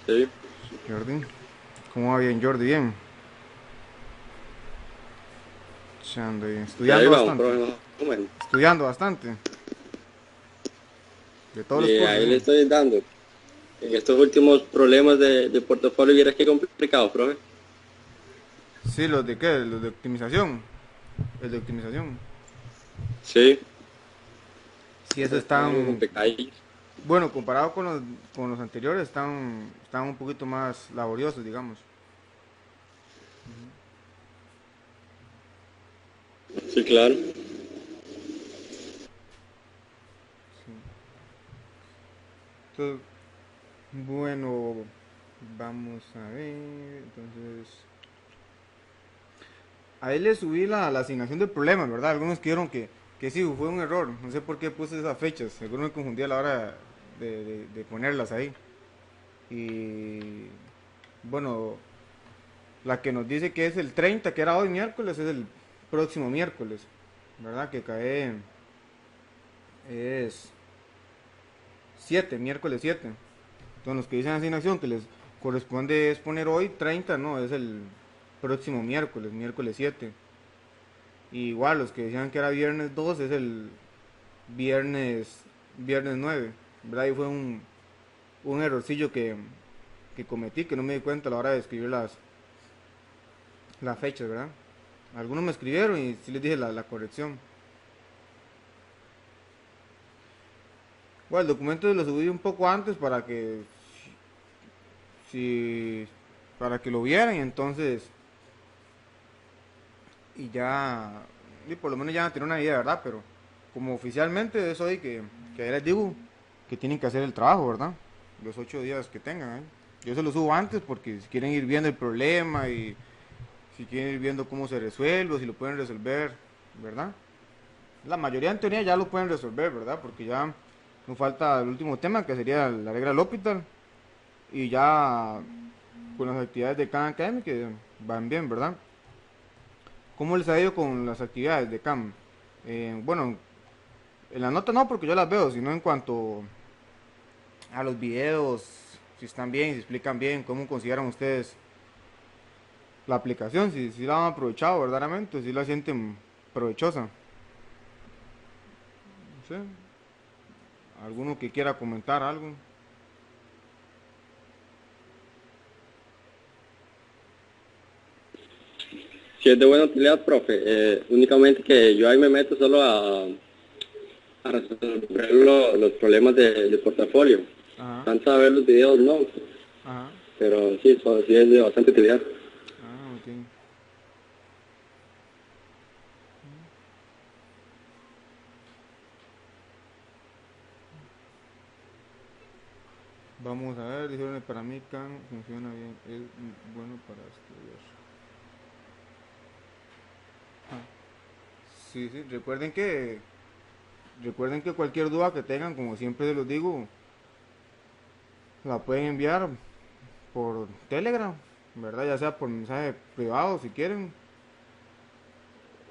Sí, Jordi. ¿Cómo va? Bien, Jordi, bien. Chando, bien. sí, ahí Estudiando vamos, bastante. profe, más o menos. Estudiando bastante. De todos los Y cursos, ahí le sí. estoy dando. En estos últimos problemas de portafolio, vieras qué complicado, profe. Sí, ¿los de qué? Los de optimización. El de optimización. Sí, Sí, eso están algo están. complicadillos. Bueno, comparado con los anteriores, están un poquito más laboriosos, digamos. Sí, claro. Sí. Entonces, bueno, vamos a ver. Entonces, ahí le subí la asignación de problemas, ¿verdad? Algunos dijeron que sí, fue un error. No sé por qué puse esas fechas. Algunos me confundí a la hora de ponerlas ahí. Y bueno, la que nos dice que es el 30, que era hoy miércoles, es el próximo miércoles, ¿verdad? Que cae es 7, miércoles 7. Entonces los que dicen asignación que les corresponde es poner hoy 30, no, es el próximo miércoles, miércoles 7. Y igual los que decían que era viernes 2 es el viernes 9, ¿verdad? Y fue un errorcillo que cometí, que no me di cuenta a la hora de escribir las fechas, ¿verdad? Algunos me escribieron y sí les dije la corrección. Bueno, el documento lo subí un poco antes si, para que lo vieran y entonces, y ya, y por lo menos ya tiene una idea, ¿verdad? Pero como oficialmente es hoy que ahí les digo que tienen que hacer el trabajo, ¿verdad? Los 8 días que tengan, ¿eh? Yo se lo subo antes porque si quieren ir viendo el problema y si quieren ir viendo cómo se resuelve, o si lo pueden resolver, ¿verdad? La mayoría en teoría ya lo pueden resolver, ¿verdad? Porque ya nos falta el último tema que sería la regla del hospital y ya con las actividades de CAM Academy que van bien, ¿verdad? ¿Cómo les ha ido con las actividades de CAM? Bueno, en la nota no porque yo las veo, sino en cuanto a los videos, si están bien, si explican bien, cómo consideran ustedes la aplicación, si la han aprovechado verdaderamente, si la sienten provechosa. No sé, alguno que quiera comentar algo. Si es de buena utilidad, profe. Únicamente que yo ahí me meto solo a resolver los problemas de portafolio. Ajá, Tanto a ver los videos, no. ajá. Pero sí, sí es de bastante utilidad. Ah, ok. Vamos a ver, dijeron para mí CAM funciona bien, es bueno para estudiar. Ah, sí, sí, recuerden que cualquier duda que tengan, como siempre se los digo, la pueden enviar por Telegram, ¿verdad? Ya sea por mensaje privado si quieren,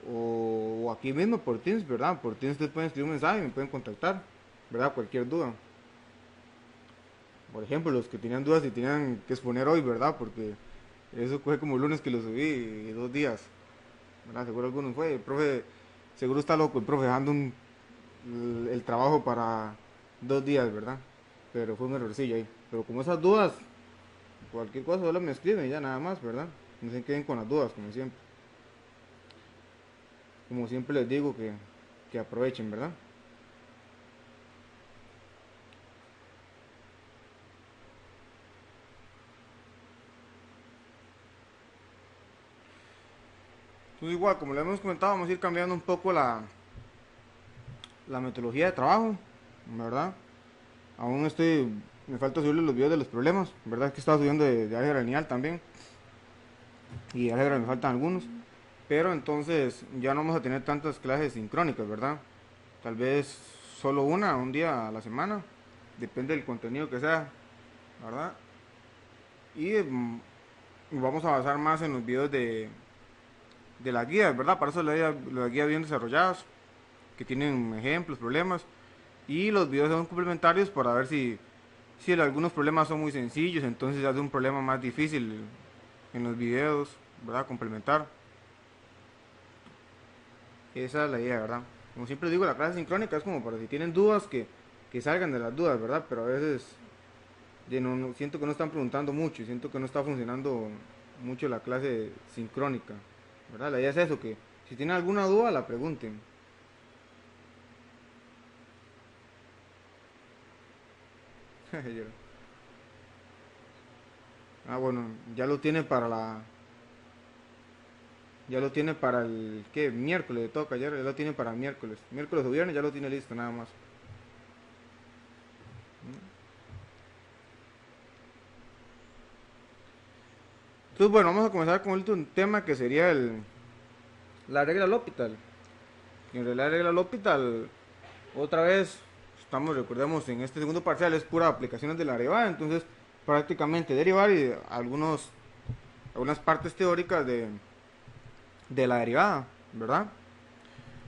o aquí mismo por Teams, ¿verdad? Por Teams ustedes pueden escribir un mensaje y me pueden contactar, ¿verdad? Cualquier duda. Por ejemplo, los que tenían dudas y tenían que exponer hoy, ¿verdad? Porque eso fue como el lunes que lo subí, 2 días, ¿verdad? Seguro algunos fue, el profe, seguro está loco, el profe dejando el trabajo para 2 días, ¿verdad? Pero fue un errorcillo ahí. Pero como esas dudas, cualquier cosa solo me escriben y ya nada más, ¿verdad? No se queden con las dudas, como siempre. Como siempre les digo que aprovechen, ¿verdad? Entonces igual, como le hemos comentado, vamos a ir cambiando un poco la metodología de trabajo, ¿verdad? Aún me falta subirle los videos de los problemas, ¿verdad? Que estaba subiendo de álgebra lineal también. Y de álgebra me faltan algunos. Pero entonces ya no vamos a tener tantas clases sincrónicas, ¿verdad? Tal vez solo un día a la semana. Depende del contenido que sea, ¿verdad? Y vamos a basar más en los videos de la guía, ¿verdad? Para eso la guía bien desarrolladas, que tienen ejemplos, problemas. Y los videos son complementarios para ver Si algunos problemas son muy sencillos, entonces hace un problema más difícil en los videos, ¿verdad? Complementar. Esa es la idea, ¿verdad? Como siempre digo, la clase sincrónica es como para si tienen dudas que salgan de las dudas, ¿verdad? Pero a veces siento que no están preguntando mucho, siento que no está funcionando mucho la clase sincrónica, ¿verdad? La idea es eso, que si tienen alguna duda la pregunten. Bueno, ya lo tiene para ya lo tiene para el, ¿qué? Miércoles, le toca ayer, ya lo tiene para miércoles o viernes, ya lo tiene listo, nada más. Entonces, bueno, vamos a comenzar con el último tema que sería la regla L'Hopital. Y en realidad la regla L'Hopital, otra vez, recordemos, en este segundo parcial es pura aplicaciones de la derivada, entonces prácticamente derivar y algunas partes teóricas de la derivada, ¿verdad?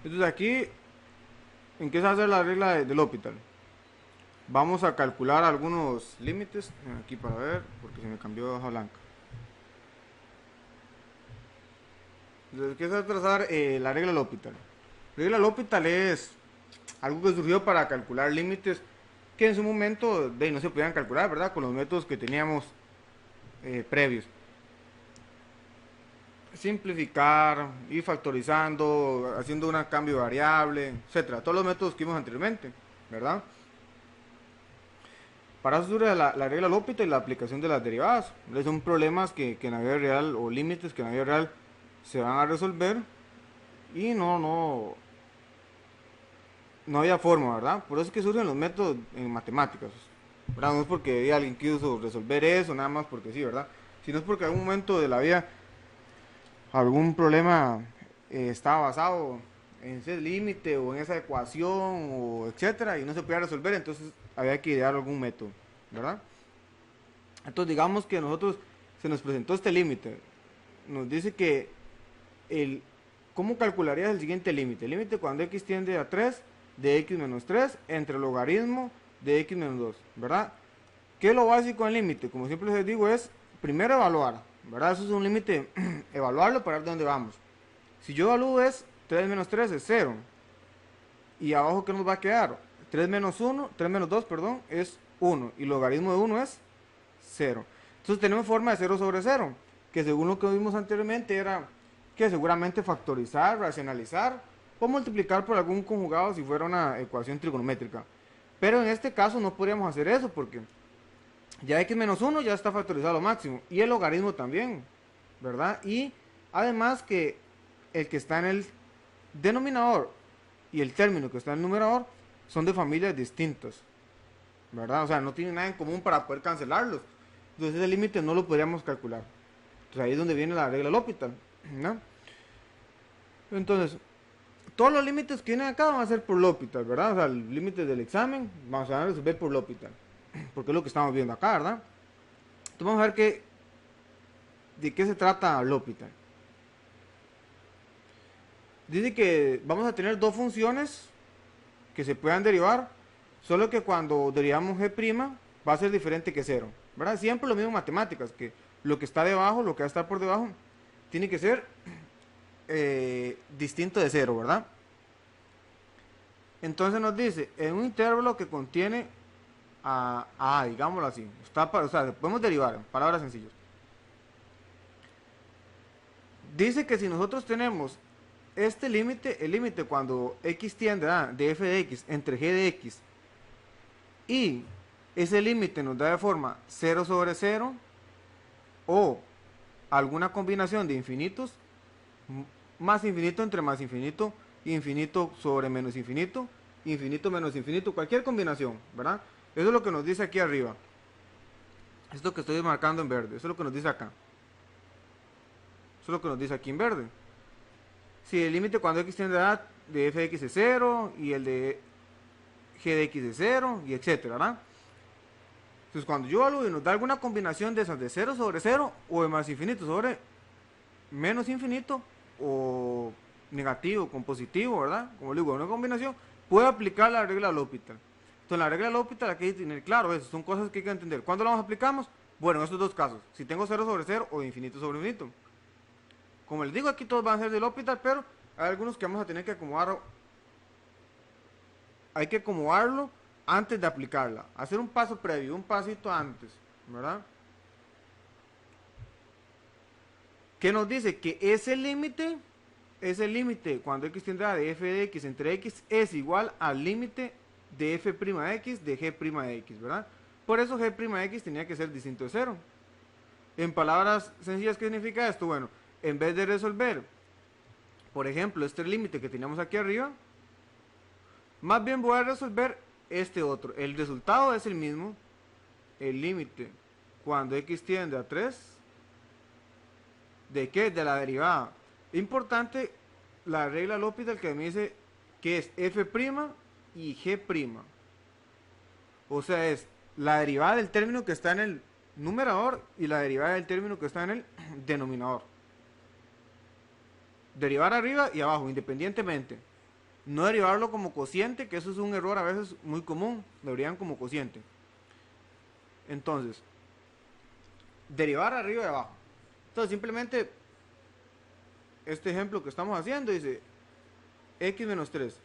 Entonces aquí, ¿en qué se hace la regla del L'Hopital? Vamos a calcular algunos límites, aquí para ver, porque se me cambió de hoja blanca. Entonces, ¿qué se va a trazar la regla L'Hopital? La regla L'Hopital es algo que surgió para calcular límites que en su momento no se podían calcular, ¿verdad? Con los métodos que teníamos previos. Simplificar, ir factorizando, haciendo un cambio de variable, etcétera. Todos los métodos que vimos anteriormente, ¿verdad? Para eso surge la regla L'Hopital y la aplicación de las derivadas. Son problemas que en la vida real, o límites que en la vida real se van a resolver y no había forma, ¿verdad? Por eso es que surgen los métodos en matemáticas, ¿verdad? No es porque alguien quiso resolver eso, nada más porque sí, ¿verdad? Sino es porque en algún momento de la vida algún problema estaba basado en ese límite o en esa ecuación o etcétera y no se podía resolver, entonces había que idear algún método, ¿verdad? Entonces digamos que a nosotros se nos presentó este límite, nos dice que ¿cómo calcularías el siguiente límite? El límite cuando x tiende a 3 de x menos 3 entre el logaritmo de x menos 2, ¿verdad? ¿Qué es lo básico del límite? Como siempre les digo, es primero evaluar, ¿verdad? Eso es un límite, evaluarlo para ver dónde vamos. Si yo evalúo es 3 menos 3 es 0. Y abajo, ¿qué nos va a quedar? 3 menos 2, perdón, es 1. Y logaritmo de 1 es 0. Entonces tenemos forma de 0 sobre 0, que según lo que vimos anteriormente era que seguramente factorizar, racionalizar o multiplicar por algún conjugado si fuera una ecuación trigonométrica. Pero en este caso no podríamos hacer eso porque ya x menos 1 ya está factorizado a lo máximo y el logaritmo también, ¿verdad? Y además que el que está en el denominador y el término que está en el numerador son de familias distintas, ¿verdad? O sea, no tienen nada en común para poder cancelarlos. Entonces ese límite no lo podríamos calcular. Entonces ahí es donde viene la regla L'Hopital, ¿no? Entonces, todos los límites que vienen acá van a ser por L'Hopital, ¿verdad? O sea, el límite del examen vamos a resolver por L'Hopital, porque es lo que estamos viendo acá, ¿verdad? Entonces vamos a ver de qué se trata L'Hopital. Dice que vamos a tener dos funciones que se puedan derivar, solo que cuando derivamos g' va a ser diferente que 0, ¿verdad? Siempre lo mismo en matemáticas, que lo que está debajo, lo que va a estar por debajo, tiene que ser distinto de 0, ¿verdad? Entonces nos dice, en un intervalo que contiene digámoslo así, o sea, podemos derivar en palabras sencillas. Dice que si nosotros tenemos este límite, el límite cuando x tiende a de f de x entre g de x, y ese límite nos da de forma 0 sobre 0 o alguna combinación de infinitos, más infinito entre más infinito, infinito sobre menos infinito, infinito menos infinito, cualquier combinación, ¿verdad? Eso es lo que nos dice aquí arriba. Esto que estoy marcando en verde, eso es lo que nos dice acá. Eso es lo que nos dice aquí en verde. Si el límite cuando x tiende a de f de x es 0 y el de g de x es 0 y etcétera, ¿verdad? Entonces cuando yo evalúo y nos da alguna combinación de esas de 0 sobre 0 o de más infinito sobre menos infinito o negativo con positivo, ¿verdad? Como le digo, una combinación, puede aplicar la regla L'Hopital. Entonces la regla del L'Hopital aquí hay que tener claro eso, son cosas que hay que entender. ¿Cuándo las aplicamos? Bueno, en estos dos casos, si tengo cero sobre cero o infinito sobre infinito. Como les digo, aquí todos van a ser del L'Hopital, pero hay algunos que vamos a tener que acomodar, hay que acomodarlo antes de aplicarla. Hacer un paso previo, un pasito antes, ¿verdad? ¿Qué nos dice? Que ese límite cuando x tiende a de f de x entre x es igual al límite de f' de x de g' de x, ¿verdad? Por eso g' de x tenía que ser distinto de cero. En palabras sencillas, ¿qué significa esto? Bueno, en vez de resolver, por ejemplo, este límite que teníamos aquí arriba, más bien voy a resolver este otro. El resultado es el mismo. El límite cuando x tiende a 3. ¿De qué? De la derivada. Importante la regla L'Hopital que me dice que es f' y g'. O sea, es la derivada del término que está en el numerador y la derivada del término que está en el denominador. Derivar arriba y abajo, independientemente. No derivarlo como cociente, que eso es un error a veces muy común. Deberían como cociente. Entonces, derivar arriba y abajo. Entonces, simplemente, este ejemplo que estamos haciendo dice x menos 3.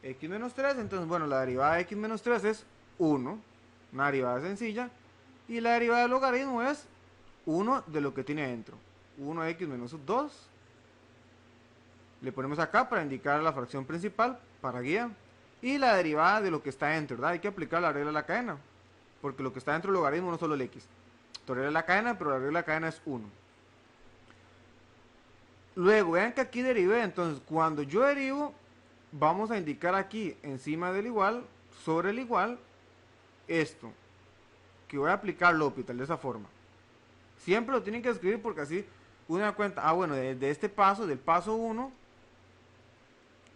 X menos 3, entonces, bueno, la derivada de x menos 3 es 1. Una derivada sencilla. Y la derivada del logaritmo es 1 de lo que tiene adentro. 1x menos 2. Le ponemos acá para indicar la fracción principal, para guía. Y la derivada de lo que está dentro, ¿verdad? Hay que aplicar la regla de la cadena. Porque lo que está dentro del logaritmo no es solo el x. La regla de la cadena, pero la regla de la cadena es 1. Luego, vean que aquí derivé. Entonces, cuando yo derivo, vamos a indicar aquí, encima del igual, sobre el igual, esto. Que voy a aplicar L'Hopital de esa forma. Siempre lo tienen que escribir porque así uno da cuenta. Ah, bueno, de este paso, del paso 1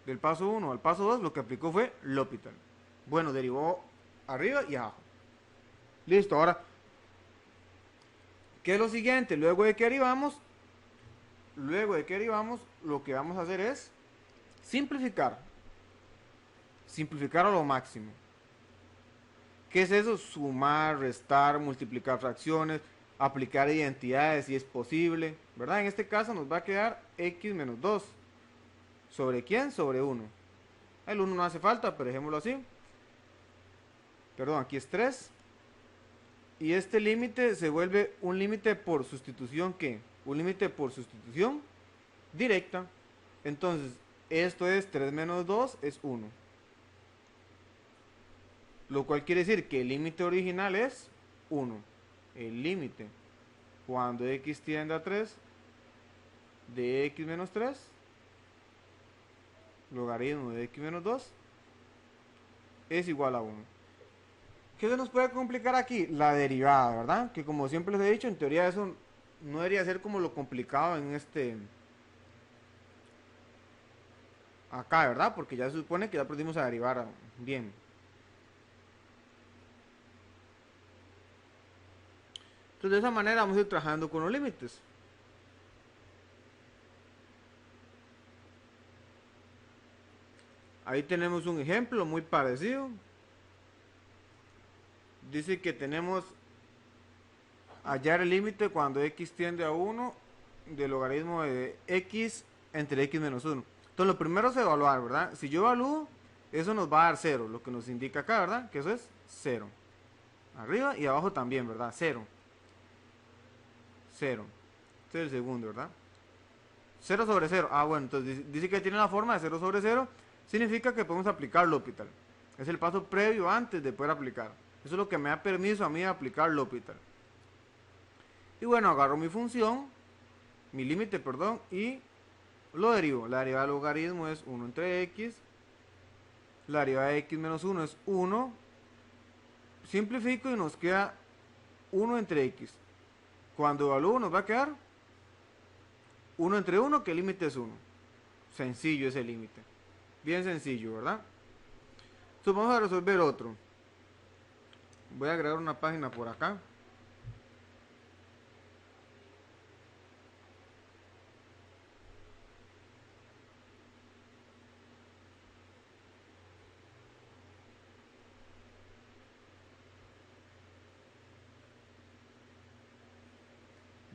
al paso 2, lo que aplicó fue L'Hopital. Bueno, derivó arriba y abajo. Listo, ahora, ¿qué es lo siguiente? Luego de que derivamos, lo que vamos a hacer es simplificar. Simplificar a lo máximo. ¿Qué es eso? Sumar, restar, multiplicar fracciones, aplicar identidades si es posible, ¿verdad? En este caso nos va a quedar x menos 2. ¿Sobre quién? Sobre 1. El 1 no hace falta, pero dejémoslo así. Perdón, aquí es 3. Y este límite se vuelve un límite por sustitución, ¿qué? Un límite por sustitución directa. Entonces, esto es 3 menos 2 es 1. Lo cual quiere decir que el límite original es 1. El límite cuando x tiende a 3 de x menos 3, logaritmo de x menos 2, es igual a 1. ¿Qué se nos puede complicar aquí? La derivada, ¿verdad? Que como siempre les he dicho, en teoría eso no debería ser como lo complicado en acá, ¿verdad? Porque ya se supone que ya aprendimos a derivar bien. Entonces de esa manera vamos a ir trabajando con los límites. Ahí tenemos un ejemplo muy parecido. Dice que tenemos hallar el límite cuando x tiende a 1 del logaritmo de x entre x menos 1. Entonces lo primero es evaluar, ¿verdad? Si yo evalúo, eso nos va a dar 0, lo que nos indica acá, ¿verdad? Que eso es 0. Arriba y abajo también, ¿verdad? 0. 0. Este es el segundo, ¿verdad? 0 sobre 0. Ah, bueno, entonces dice que tiene la forma de 0 sobre 0. Significa que podemos aplicar L'Hopital. Es el paso previo antes de poder aplicar. Eso es lo que me da permiso a mí de aplicar L'Hopital. Y bueno, agarro mi función, mi límite, perdón, y lo derivo. La derivada del logaritmo es 1 entre x. La derivada de x menos 1 es 1. Simplifico y nos queda 1 entre x. Cuando evalúo nos va a quedar 1 entre 1, que el límite es 1. Sencillo ese límite. Bien sencillo, ¿verdad? Entonces vamos a resolver otro. Voy a agregar una página por acá.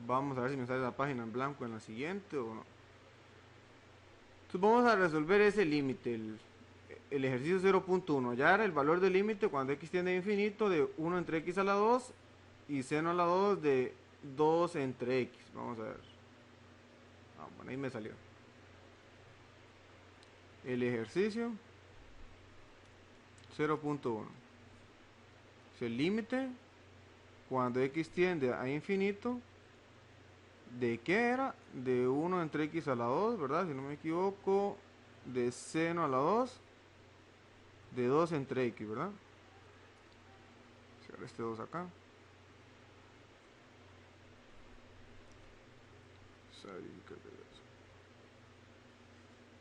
Vamos a ver si me sale la página en blanco en la siguiente o no. Entonces vamos a resolver ese límite, el ejercicio 0.1. Hallar el valor del límite cuando x tiende a infinito de 1 entre x a la 2 y seno a la 2 de 2 entre x. Vamos a ver. Bueno, ahí me salió. El ejercicio 0.1 es el límite cuando x tiende a infinito. ¿De qué era? De 1 entre x a la 2, ¿verdad? Si no me equivoco, de seno a la 2 de 2 entre x, ¿verdad? Cierro este 2 acá.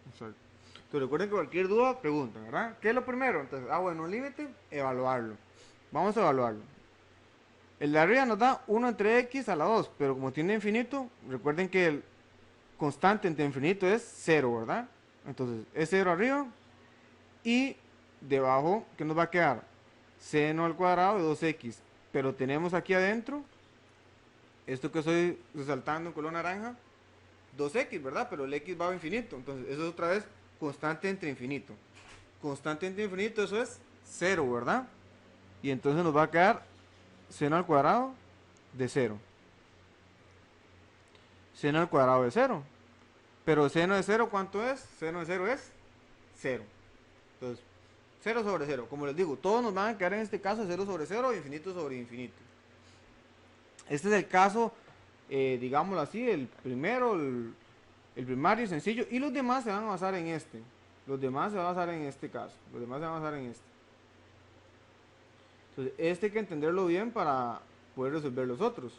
Exacto. Entonces recuerden que cualquier duda preguntan, ¿verdad? ¿Qué es lo primero? Entonces, bueno, límite, evaluarlo. Vamos a evaluarlo. El de arriba nos da 1 entre x a la 2, pero como tiene infinito, recuerden que el constante entre infinito es 0, ¿verdad? Entonces es 0 arriba y debajo, ¿qué nos va a quedar? Seno al cuadrado de 2x, pero tenemos aquí adentro, esto que estoy resaltando en color naranja, 2x, ¿verdad? Pero el x va a infinito, entonces eso es otra vez constante entre infinito. Constante entre infinito, eso es 0, ¿verdad? Y entonces nos va a quedar seno al cuadrado de 0. Seno al cuadrado de 0. Pero seno de 0, ¿cuánto es? Seno de 0 es 0. Entonces, 0 sobre 0. Como les digo, todos nos van a quedar en este caso 0 sobre 0, infinito sobre infinito. Este es el caso, digámoslo así, el primero, el primario sencillo. Y los demás se van a basar en este. Los demás se van a basar en este caso. Los demás se van a basar en este. Entonces, este hay que entenderlo bien para poder resolver los otros.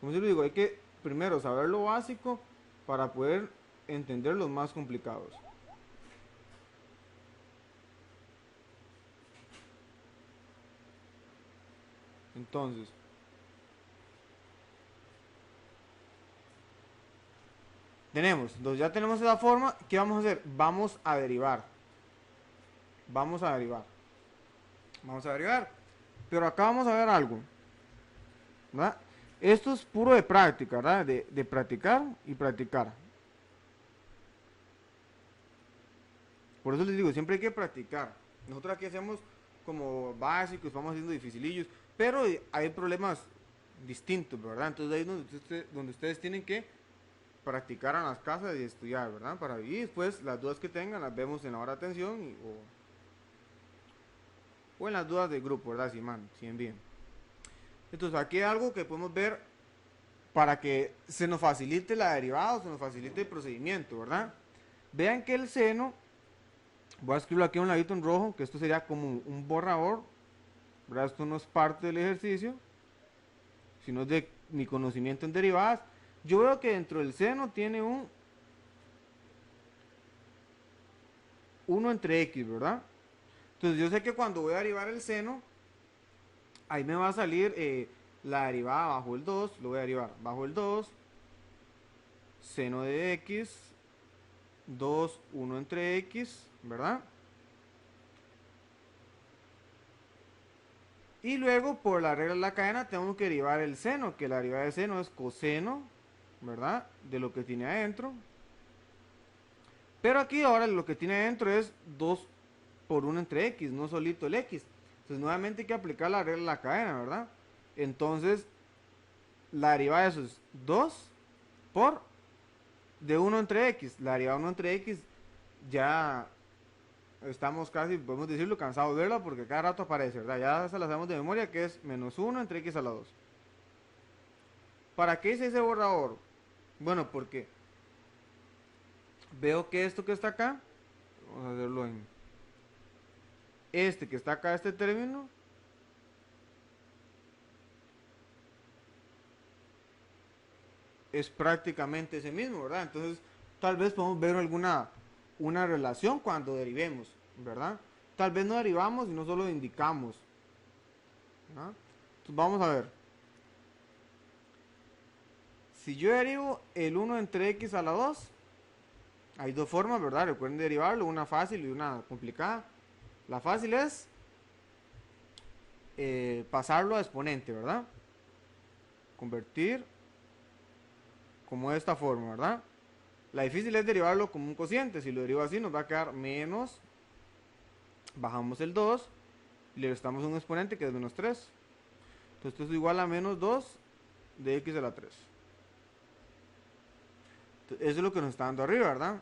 Como yo les digo, hay que primero saber lo básico para poder entender los más complicados. Entonces, ya tenemos esa forma. ¿Qué vamos a hacer? Vamos a derivar. Vamos a derivar. Pero acá vamos a ver algo, ¿verdad? Esto es puro de práctica, ¿verdad? De practicar y practicar. Por eso les digo, siempre hay que practicar. Nosotros aquí hacemos como básicos, vamos haciendo dificilillos, pero hay problemas distintos, ¿verdad? Entonces ahí es donde ustedes tienen que practicar en las casas y estudiar, ¿verdad? Para vivir. Después las dudas que tengan las vemos en la hora de atención o en las dudas del grupo, ¿verdad? Si envíen. Entonces aquí hay algo que podemos ver para que se nos facilite la derivada, se nos facilite el procedimiento, ¿verdad? Vean que el seno, voy a escribirlo aquí a un ladito en rojo, que esto sería como un borrador, ¿verdad? Esto no es parte del ejercicio, sino es de mi conocimiento en derivadas. Yo veo que dentro del seno tiene un 1 entre x, ¿verdad? Entonces yo sé que cuando voy a derivar el seno, ahí me va a salir la derivada bajo el 2, lo voy a derivar bajo el 2, seno de x, 2, 1 entre x, ¿verdad? Y luego por la regla de la cadena tenemos que derivar el seno, que la derivada de seno es coseno, ¿verdad? De lo que tiene adentro. Pero aquí ahora lo que tiene adentro es 2 por 1 entre x, no solito el x. Entonces nuevamente hay que aplicar la regla de la cadena, ¿verdad? Entonces la derivada de eso es 2 por de 1 entre x. La derivada de 1 entre x ya estamos casi, podemos decirlo, cansados de verla porque cada rato aparece, ¿verdad? Ya se la sabemos de memoria, que es menos 1 entre x a la 2. ¿Para qué hice ese borrador? Bueno, porque veo que esto que está acá, vamos a hacerlo en este que está acá, este término, es prácticamente ese mismo, ¿verdad? Entonces, tal vez podemos ver una relación cuando derivemos, ¿verdad? Tal vez no derivamos y no solo indicamos, ¿verdad? Entonces, vamos a ver. Si yo derivo el 1 entre x a la 2, hay dos formas, ¿verdad? Recuerden derivarlo, una fácil y una complicada. La fácil es pasarlo a exponente, ¿verdad? Convertir como de esta forma, ¿verdad? La difícil es derivarlo como un cociente. Si lo derivo así nos va a quedar menos, bajamos el 2 y le restamos un exponente que es menos 3. Entonces esto es igual a menos 2 de x a la 3. Entonces, eso es lo que nos está dando arriba, ¿verdad?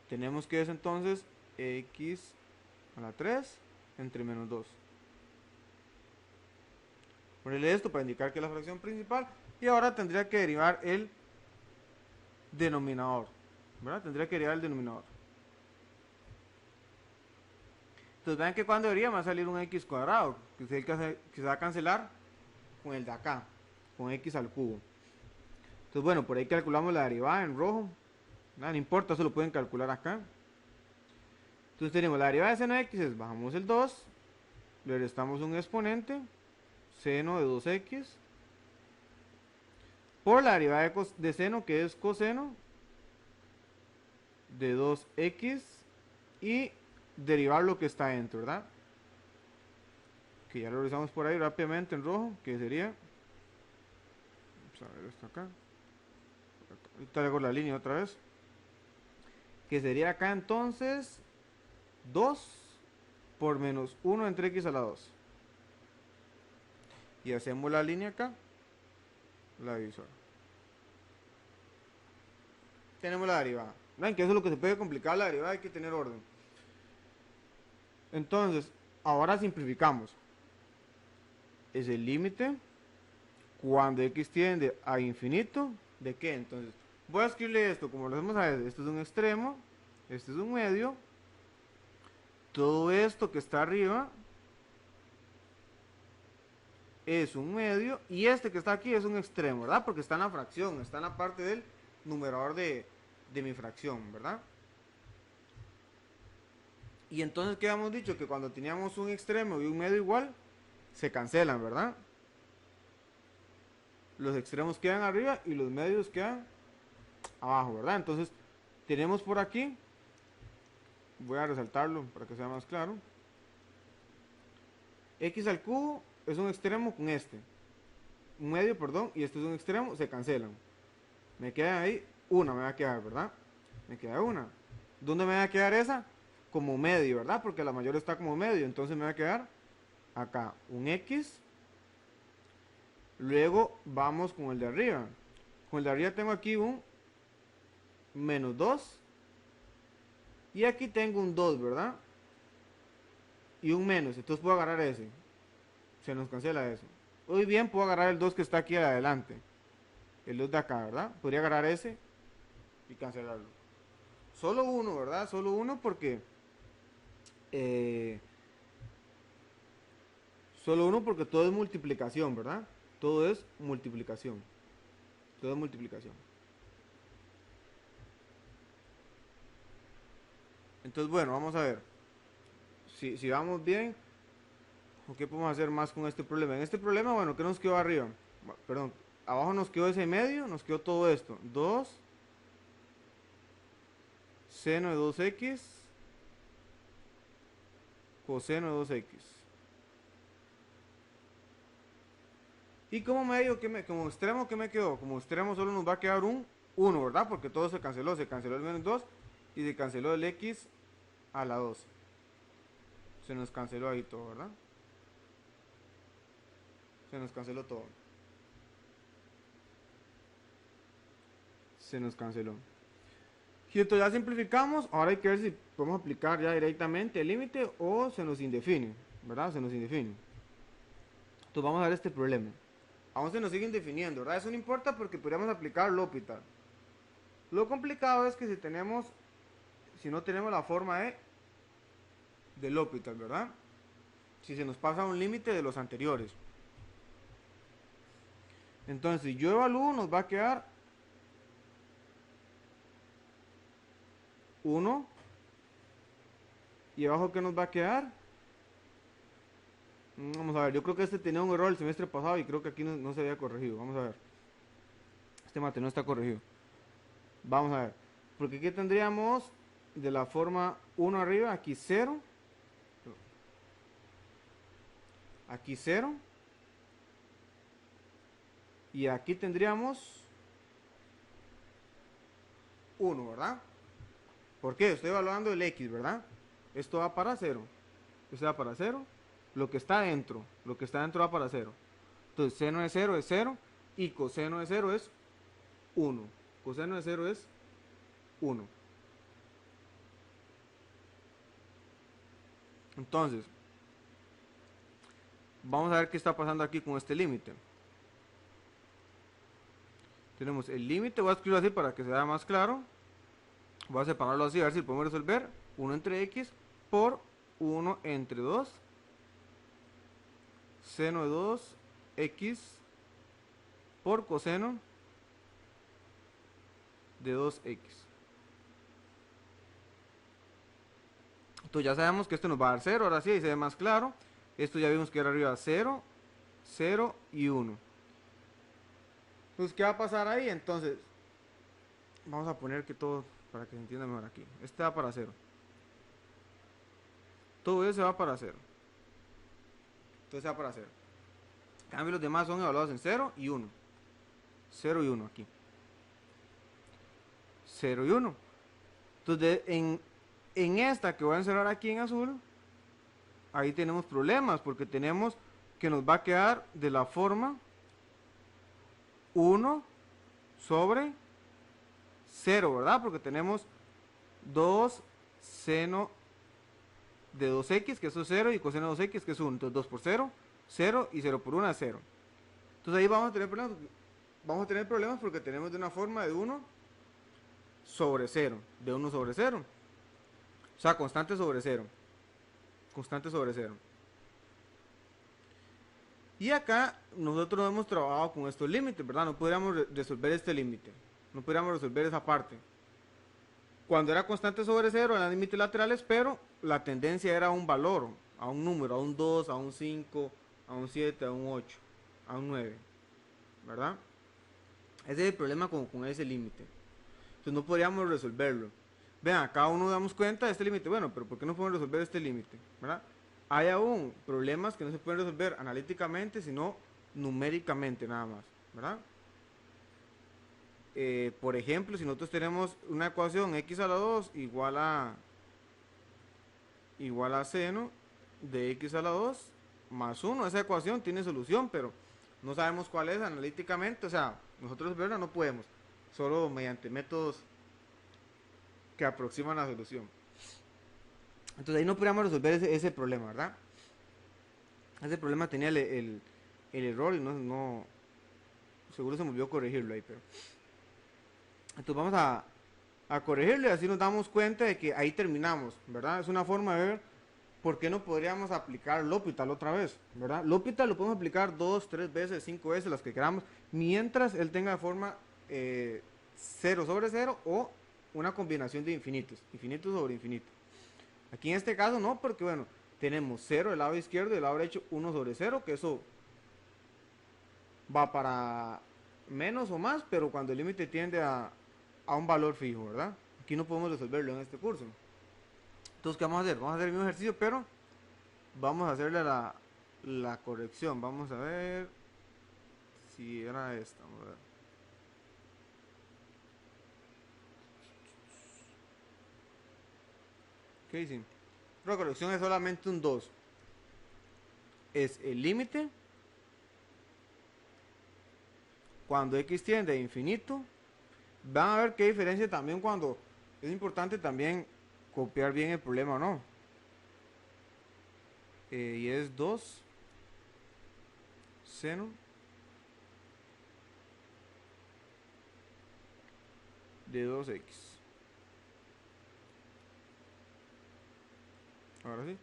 Tenemos que es entonces x a la 3 entre menos 2. Ponerle esto para indicar que es la fracción principal. Y ahora tendría que derivar el denominador, ¿verdad? Tendría que derivar el denominador. Entonces vean que cuando debería va a salir un x cuadrado, que es el que se va a cancelar con el de acá, con x al cubo. Entonces bueno, por ahí calculamos la derivada en rojo. No importa, eso lo pueden calcular acá. Entonces tenemos la derivada de seno de x, es bajamos el 2, le restamos un exponente, seno de 2x, por la derivada de seno, que es coseno de 2x, y derivar lo que está dentro, ¿verdad? Que ya lo revisamos por ahí rápidamente en rojo, que sería, vamos a ver esto acá, ahorita le hago la línea otra vez, que sería acá entonces 2 por menos 1 entre x a la 2. Y hacemos la línea acá, la divisora. Tenemos la derivada. Ven que eso es lo que se puede complicar la derivada, hay que tener orden. Entonces, ahora simplificamos. Es el límite cuando x tiende a infinito. ¿De qué? Entonces, voy a escribirle esto como lo hacemos a veces. Esto es un extremo, este es un medio. Todo esto que está arriba es un medio y este que está aquí es un extremo, ¿verdad? Porque está en la fracción, está en la parte del numerador de mi fracción, ¿verdad? Y entonces, ¿qué habíamos dicho? Que cuando teníamos un extremo y un medio igual, se cancelan, ¿verdad? Los extremos quedan arriba y los medios quedan abajo, ¿verdad? Entonces, tenemos por aquí, voy a resaltarlo para que sea más claro, x al cubo es un extremo con este, un medio, perdón, y este es un extremo, se cancelan. Me queda ahí una, me va a quedar, ¿verdad? Me queda una. ¿Dónde me va a quedar esa? Como medio, ¿verdad? Porque la mayor está como medio, entonces me va a quedar acá un x. Luego vamos con el de arriba. Con el de arriba tengo aquí un menos 2. Y aquí tengo un 2, ¿verdad? Y un menos, entonces puedo agarrar ese. Se nos cancela eso. Muy bien, puedo agarrar el 2 que está aquí adelante. El 2 de acá, ¿verdad? Podría agarrar ese y cancelarlo. Solo uno, ¿verdad? Solo uno porque... solo uno porque todo es multiplicación, ¿verdad? Todo es multiplicación. Todo es multiplicación. Entonces, bueno, vamos a ver. Si vamos bien, ¿o qué podemos hacer más con este problema? En este problema, bueno, ¿qué nos quedó arriba? Perdón, abajo nos quedó ese medio, nos quedó todo esto. 2 seno de 2x coseno de 2x. Y como medio, como extremo, ¿qué me quedó? Como extremo solo nos va a quedar un 1, ¿verdad? Porque todo se canceló el menos 2 y se canceló el x a la 2. Se nos canceló ahí todo, ¿verdad? Se nos canceló todo. Se nos canceló. Y entonces ya simplificamos, ahora hay que ver si podemos aplicar ya directamente el límite o se nos indefine, ¿verdad? Se nos indefine. Entonces vamos a ver este problema. Aún se nos siguen definiendo, ¿verdad? Eso no importa porque podríamos aplicar L'Hopital. Lo complicado es que si no tenemos la forma de L'Hopital, ¿verdad? Si se nos pasa un límite de los anteriores. Entonces, si yo evalúo, nos va a quedar 1. ¿Y abajo qué nos va a quedar? Vamos a ver, yo creo que este tenía un error el semestre pasado y creo que aquí no se había corregido. Vamos a ver. Este mate no está corregido. Vamos a ver. Porque aquí tendríamos de la forma 1 arriba, aquí 0. aquí 0, y aquí tendríamos 1, ¿verdad? ¿Por qué? Estoy evaluando el x, ¿verdad? Esto va para 0, esto va para 0, lo que está dentro va para 0. Entonces seno de 0 es 0 y coseno de 0 es 1. Coseno de 0 es 1. Entonces, vamos a ver qué está pasando aquí con este límite. Tenemos el límite, voy a escribirlo así para que se vea más claro. Voy a separarlo así, a ver si lo podemos resolver. 1 entre x por 1 entre 2. Seno de 2x por coseno de 2x. Entonces ya sabemos que esto nos va a dar 0, ahora sí, ahí se ve más claro. Esto ya vimos que era arriba 0, 0 y 1. Entonces, ¿qué va a pasar ahí? Entonces, vamos a poner que todo, para que se entienda mejor aquí. Este va para 0. Todo eso va para 0. Entonces va para 0. En cambio, los demás son evaluados en 0 y 1. 0 y 1 aquí. 0 y 1. Entonces, en esta que voy a encerrar aquí en azul, ahí tenemos problemas, porque tenemos que nos va a quedar de la forma 1 sobre 0, ¿verdad? Porque tenemos 2 seno de 2x, que eso es 0, y coseno de 2x, que es 1. Entonces 2 por 0, 0, y 0 por 1 es 0. Entonces ahí vamos a tener problemas. Vamos a tener problemas porque tenemos de una forma de 1 sobre 0. De 1 sobre 0. O sea, constante sobre 0. Constante sobre 0. Y acá nosotros hemos trabajado con estos límites, ¿verdad? No podríamos resolver este límite. No podríamos resolver esa parte. Cuando era constante sobre 0 eran límites laterales, pero la tendencia era a un valor, a un número, a un 2, a un 5, a un 7, a un 8, a un 9, ¿verdad? Ese es el problema con ese límite. Entonces no podríamos resolverlo. Vean, acá uno damos cuenta de este límite. Bueno, pero ¿por qué no podemos resolver este límite? ¿Verdad? Hay aún problemas que no se pueden resolver analíticamente, sino numéricamente nada más, ¿verdad? Por ejemplo, si nosotros tenemos una ecuación x a la 2 igual a seno de x a la 2 más 1, esa ecuación tiene solución, pero no sabemos cuál es analíticamente, o sea, nosotros verla no podemos, solo mediante métodos que aproximan la solución. Entonces ahí no podríamos resolver ese problema, ¿verdad? Ese problema tenía el error y no seguro se me olvidó corregirlo ahí, pero entonces vamos a corregirlo y así nos damos cuenta de que ahí terminamos, ¿verdad? Es una forma de ver por qué no podríamos aplicar L'Hopital otra vez, ¿verdad? L'Hopital lo podemos aplicar 2, 3 veces, 5 veces, las que queramos, mientras él tenga forma 0 sobre 0 o una combinación de infinitos, infinito sobre infinito. Aquí en este caso no, porque bueno, tenemos 0 del lado izquierdo y del lado derecho 1 sobre 0, que eso va para menos o más, pero cuando el límite tiende a un valor fijo, ¿verdad? Aquí no podemos resolverlo en este curso. Entonces, ¿qué vamos a hacer? Vamos a hacer el mismo ejercicio, pero vamos a hacerle la corrección. Vamos a ver si era esta. Vamos a ver. ¿Qué dicen? La corrección es solamente un 2. Es el límite cuando x tiende a infinito. Van a ver qué diferencia también cuando es importante también copiar bien el problema o no. Y es 2 seno de 2x. Ahora sí.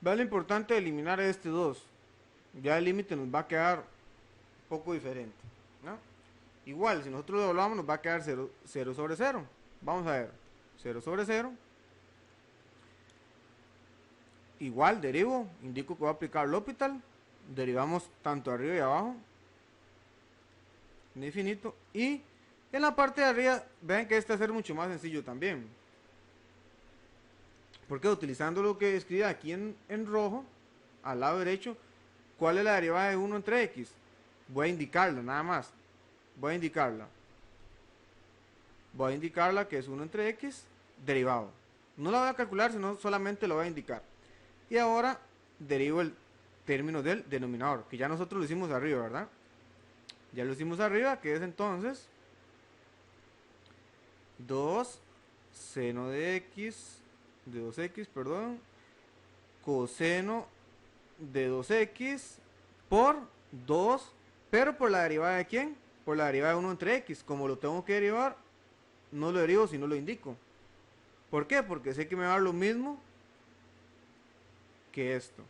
Vean lo importante de eliminar este 2. Ya el límite nos va a quedar un poco diferente, ¿no? Igual, si nosotros lo doblamos nos va a quedar 0 sobre 0. Vamos a ver. 0 sobre 0. Igual, derivo. Indico que voy a aplicar L'Hopital. Derivamos tanto arriba y abajo. En infinito. Y en la parte de arriba, vean que este va a ser mucho más sencillo también. Porque utilizando lo que escribe aquí en rojo, al lado derecho, ¿Cuál es la derivada de 1 entre x? Voy a indicarla, nada más. Voy a indicarla. Voy a indicarla que es 1 entre x derivado. No la voy a calcular, sino solamente lo voy a indicar. Y ahora derivo el término del denominador, que ya nosotros lo hicimos arriba, ¿verdad? Ya lo hicimos arriba, que es entonces 2 seno de x, de 2x, perdón, coseno de 2x por 2, pero por la derivada de quién? Por la derivada de 1 entre x. Como lo tengo que derivar, no lo derivo, sino lo indico. ¿Por qué? Porque sé que me va a dar lo mismo que esto.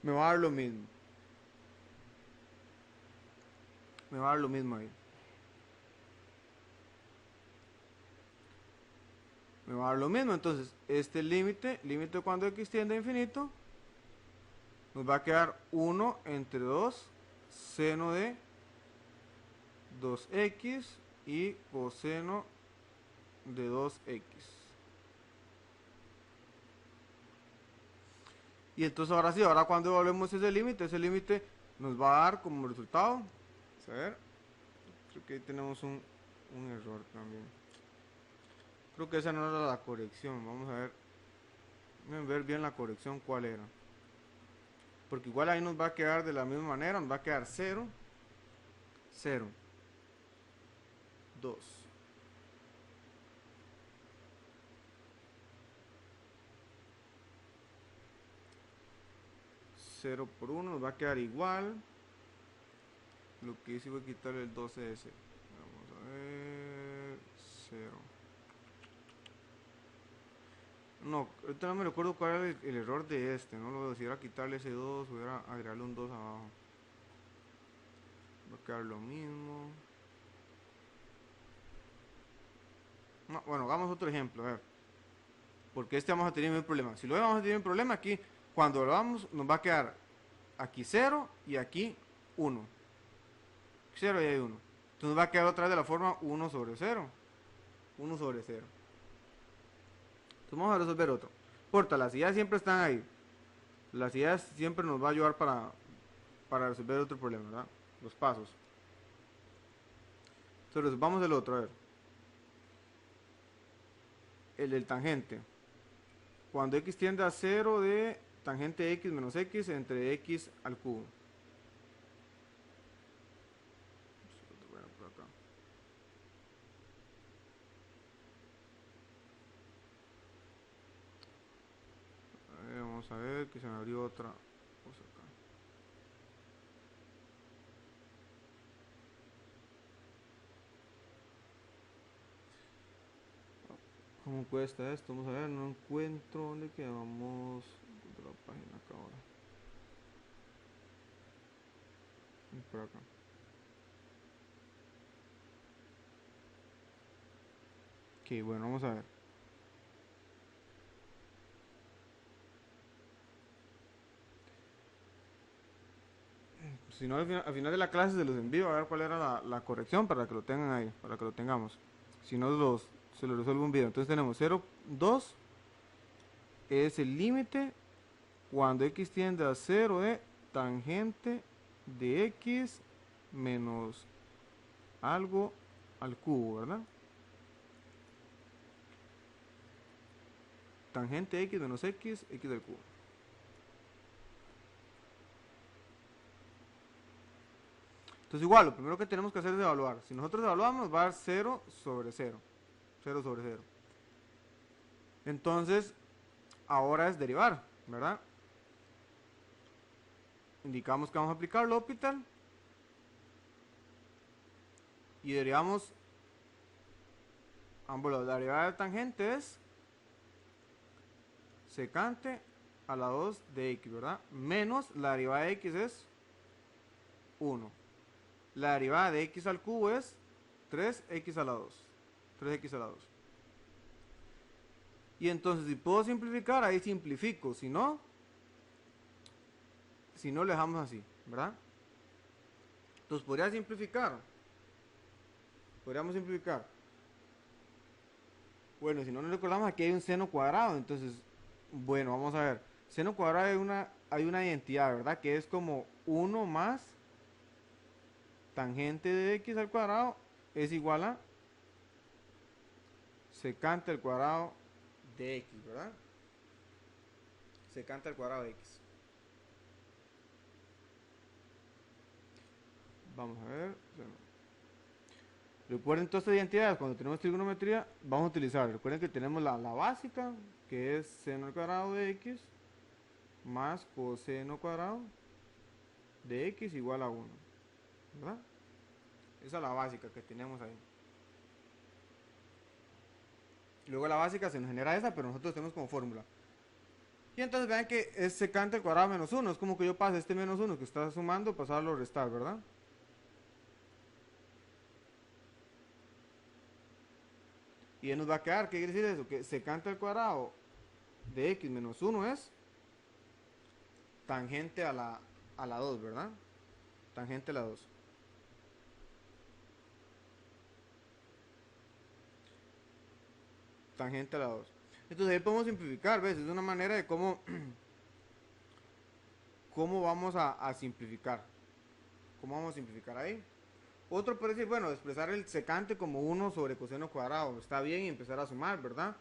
Me va a dar lo mismo. Me va a dar lo mismo ahí. Me va a dar lo mismo. Entonces, este límite cuando x tiende a infinito, nos va a quedar 1 entre 2 seno de 2x y coseno de 2x. Y entonces ahora sí, ahora cuando evaluemos ese límite nos va a dar como resultado, vamos a ver, creo que ahí tenemos un error también. Creo que esa no era la corrección, vamos a ver bien la corrección cuál era. Porque igual ahí nos va a quedar de la misma manera, nos va a quedar 0, 0, 2. 0 por 1 nos va a quedar igual. Lo que hice fue quitarle el 12S. Vamos a ver. 0. No, ahorita no me recuerdo cuál era el error de este, ¿no? Si era quitarle ese 2, hubiera agregarle un 2 abajo. Va a quedar lo mismo. No, bueno, hagamos otro ejemplo, a ver. Porque este vamos a tener un problema. Si lo vamos a tener un problema aquí, cuando lo vamos, nos va a quedar aquí 0 y aquí 1. 0 y hay 1. Entonces nos va a quedar otra vez de la forma 1 sobre 0. 1 sobre 0. Entonces vamos a resolver otro. Porta, las ideas siempre están ahí. Las ideas siempre nos va a ayudar para resolver otro problema, ¿verdad? Los pasos. Entonces vamos al otro, a ver. El del tangente. Cuando x tiende a 0 de tangente x menos x entre x al cubo. Vamos a ver que se me abrió otra cosa acá. ¿Cómo cuesta esto? Vamos a ver, no encuentro dónde quedamos. Encuentro la página acá ahora. Por acá. Ok, bueno, vamos a ver. Si no, al final de la clase se los envío a ver cuál era la corrección para que lo tengan ahí, para que lo tengamos. Si no, se los resuelvo un video. Entonces tenemos 0, 2 es el límite cuando x tiende a 0 de tangente de x menos algo al cubo, ¿verdad? Tangente x menos x, x al cubo. Entonces igual, lo primero que tenemos que hacer es evaluar. Si nosotros evaluamos, va a dar 0 sobre 0. 0 sobre 0. Entonces, ahora es derivar, ¿verdad? Indicamos que vamos a aplicar L'Hopital. Y derivamos ambos lados. La derivada de tangente es secante a la 2 de x, ¿verdad? Menos la derivada de x es 1. La derivada de x al cubo es 3x a la 2. 3x a la 2. Y entonces si puedo simplificar, ahí simplifico. Si no lo dejamos así, ¿verdad? Entonces podría simplificar. Podríamos simplificar. Bueno, si no nos recordamos, aquí hay un seno cuadrado. Entonces Bueno, vamos a ver. Seno cuadrado hay una identidad, ¿verdad? Que es como uno más tangente de x al cuadrado es igual a secante al cuadrado de x, ¿verdad? Secante al cuadrado de x. Vamos a ver. Recuerden todas estas identidades, cuando tenemos trigonometría, vamos a utilizar. Recuerden que tenemos la básica, que es seno al cuadrado de x, más coseno cuadrado de x igual a 1, ¿verdad? Esa es la básica que tenemos ahí. Luego la básica se nos genera esa, pero nosotros tenemos como fórmula. Y entonces vean que es secante al cuadrado menos 1. Es como que yo pase este menos 1 que está sumando, pasarlo a restar, ¿verdad? Y ya nos va a quedar, ¿qué quiere decir eso? Que secante al cuadrado de x menos 1 es tangente a la 2, ¿verdad? Tangente a la 2. Tangente a la 2. Entonces ahí podemos simplificar, ¿ves? Es una manera de cómo vamos a simplificar. ¿Cómo vamos a simplificar ahí? Otro puede decir, bueno, expresar el secante como 1 sobre coseno cuadrado. Está bien y empezar a sumar, ¿verdad?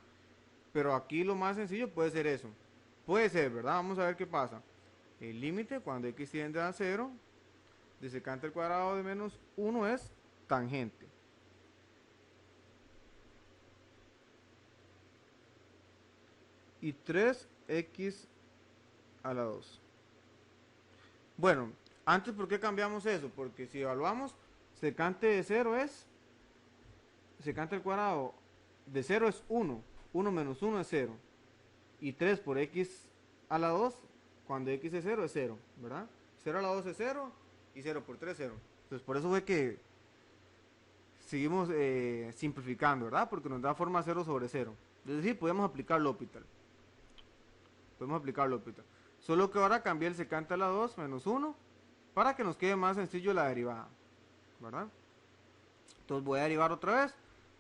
Pero aquí lo más sencillo puede ser eso. Puede ser, ¿verdad? Vamos a ver qué pasa. El límite cuando x tiende a 0 de secante al cuadrado de menos 1 es tangente. Y 3x a la 2. Bueno, antes, ¿por qué cambiamos eso? Porque si evaluamos, secante de 0 es, secante al cuadrado de 0 es 1. 1 menos 1 es 0. Y 3 por x a la 2, cuando x es 0, es 0, ¿verdad? 0 a la 2 es 0 y 0 por 3 es 0. Entonces, por eso fue que seguimos simplificando, ¿verdad? Porque nos da forma 0 sobre 0. Es decir, podemos aplicar L'Hopital. Podemos aplicar L'Hopital. Solo que ahora cambié el secante a la 2 menos 1 para que nos quede más sencillo la derivada, ¿verdad? Entonces voy a derivar otra vez.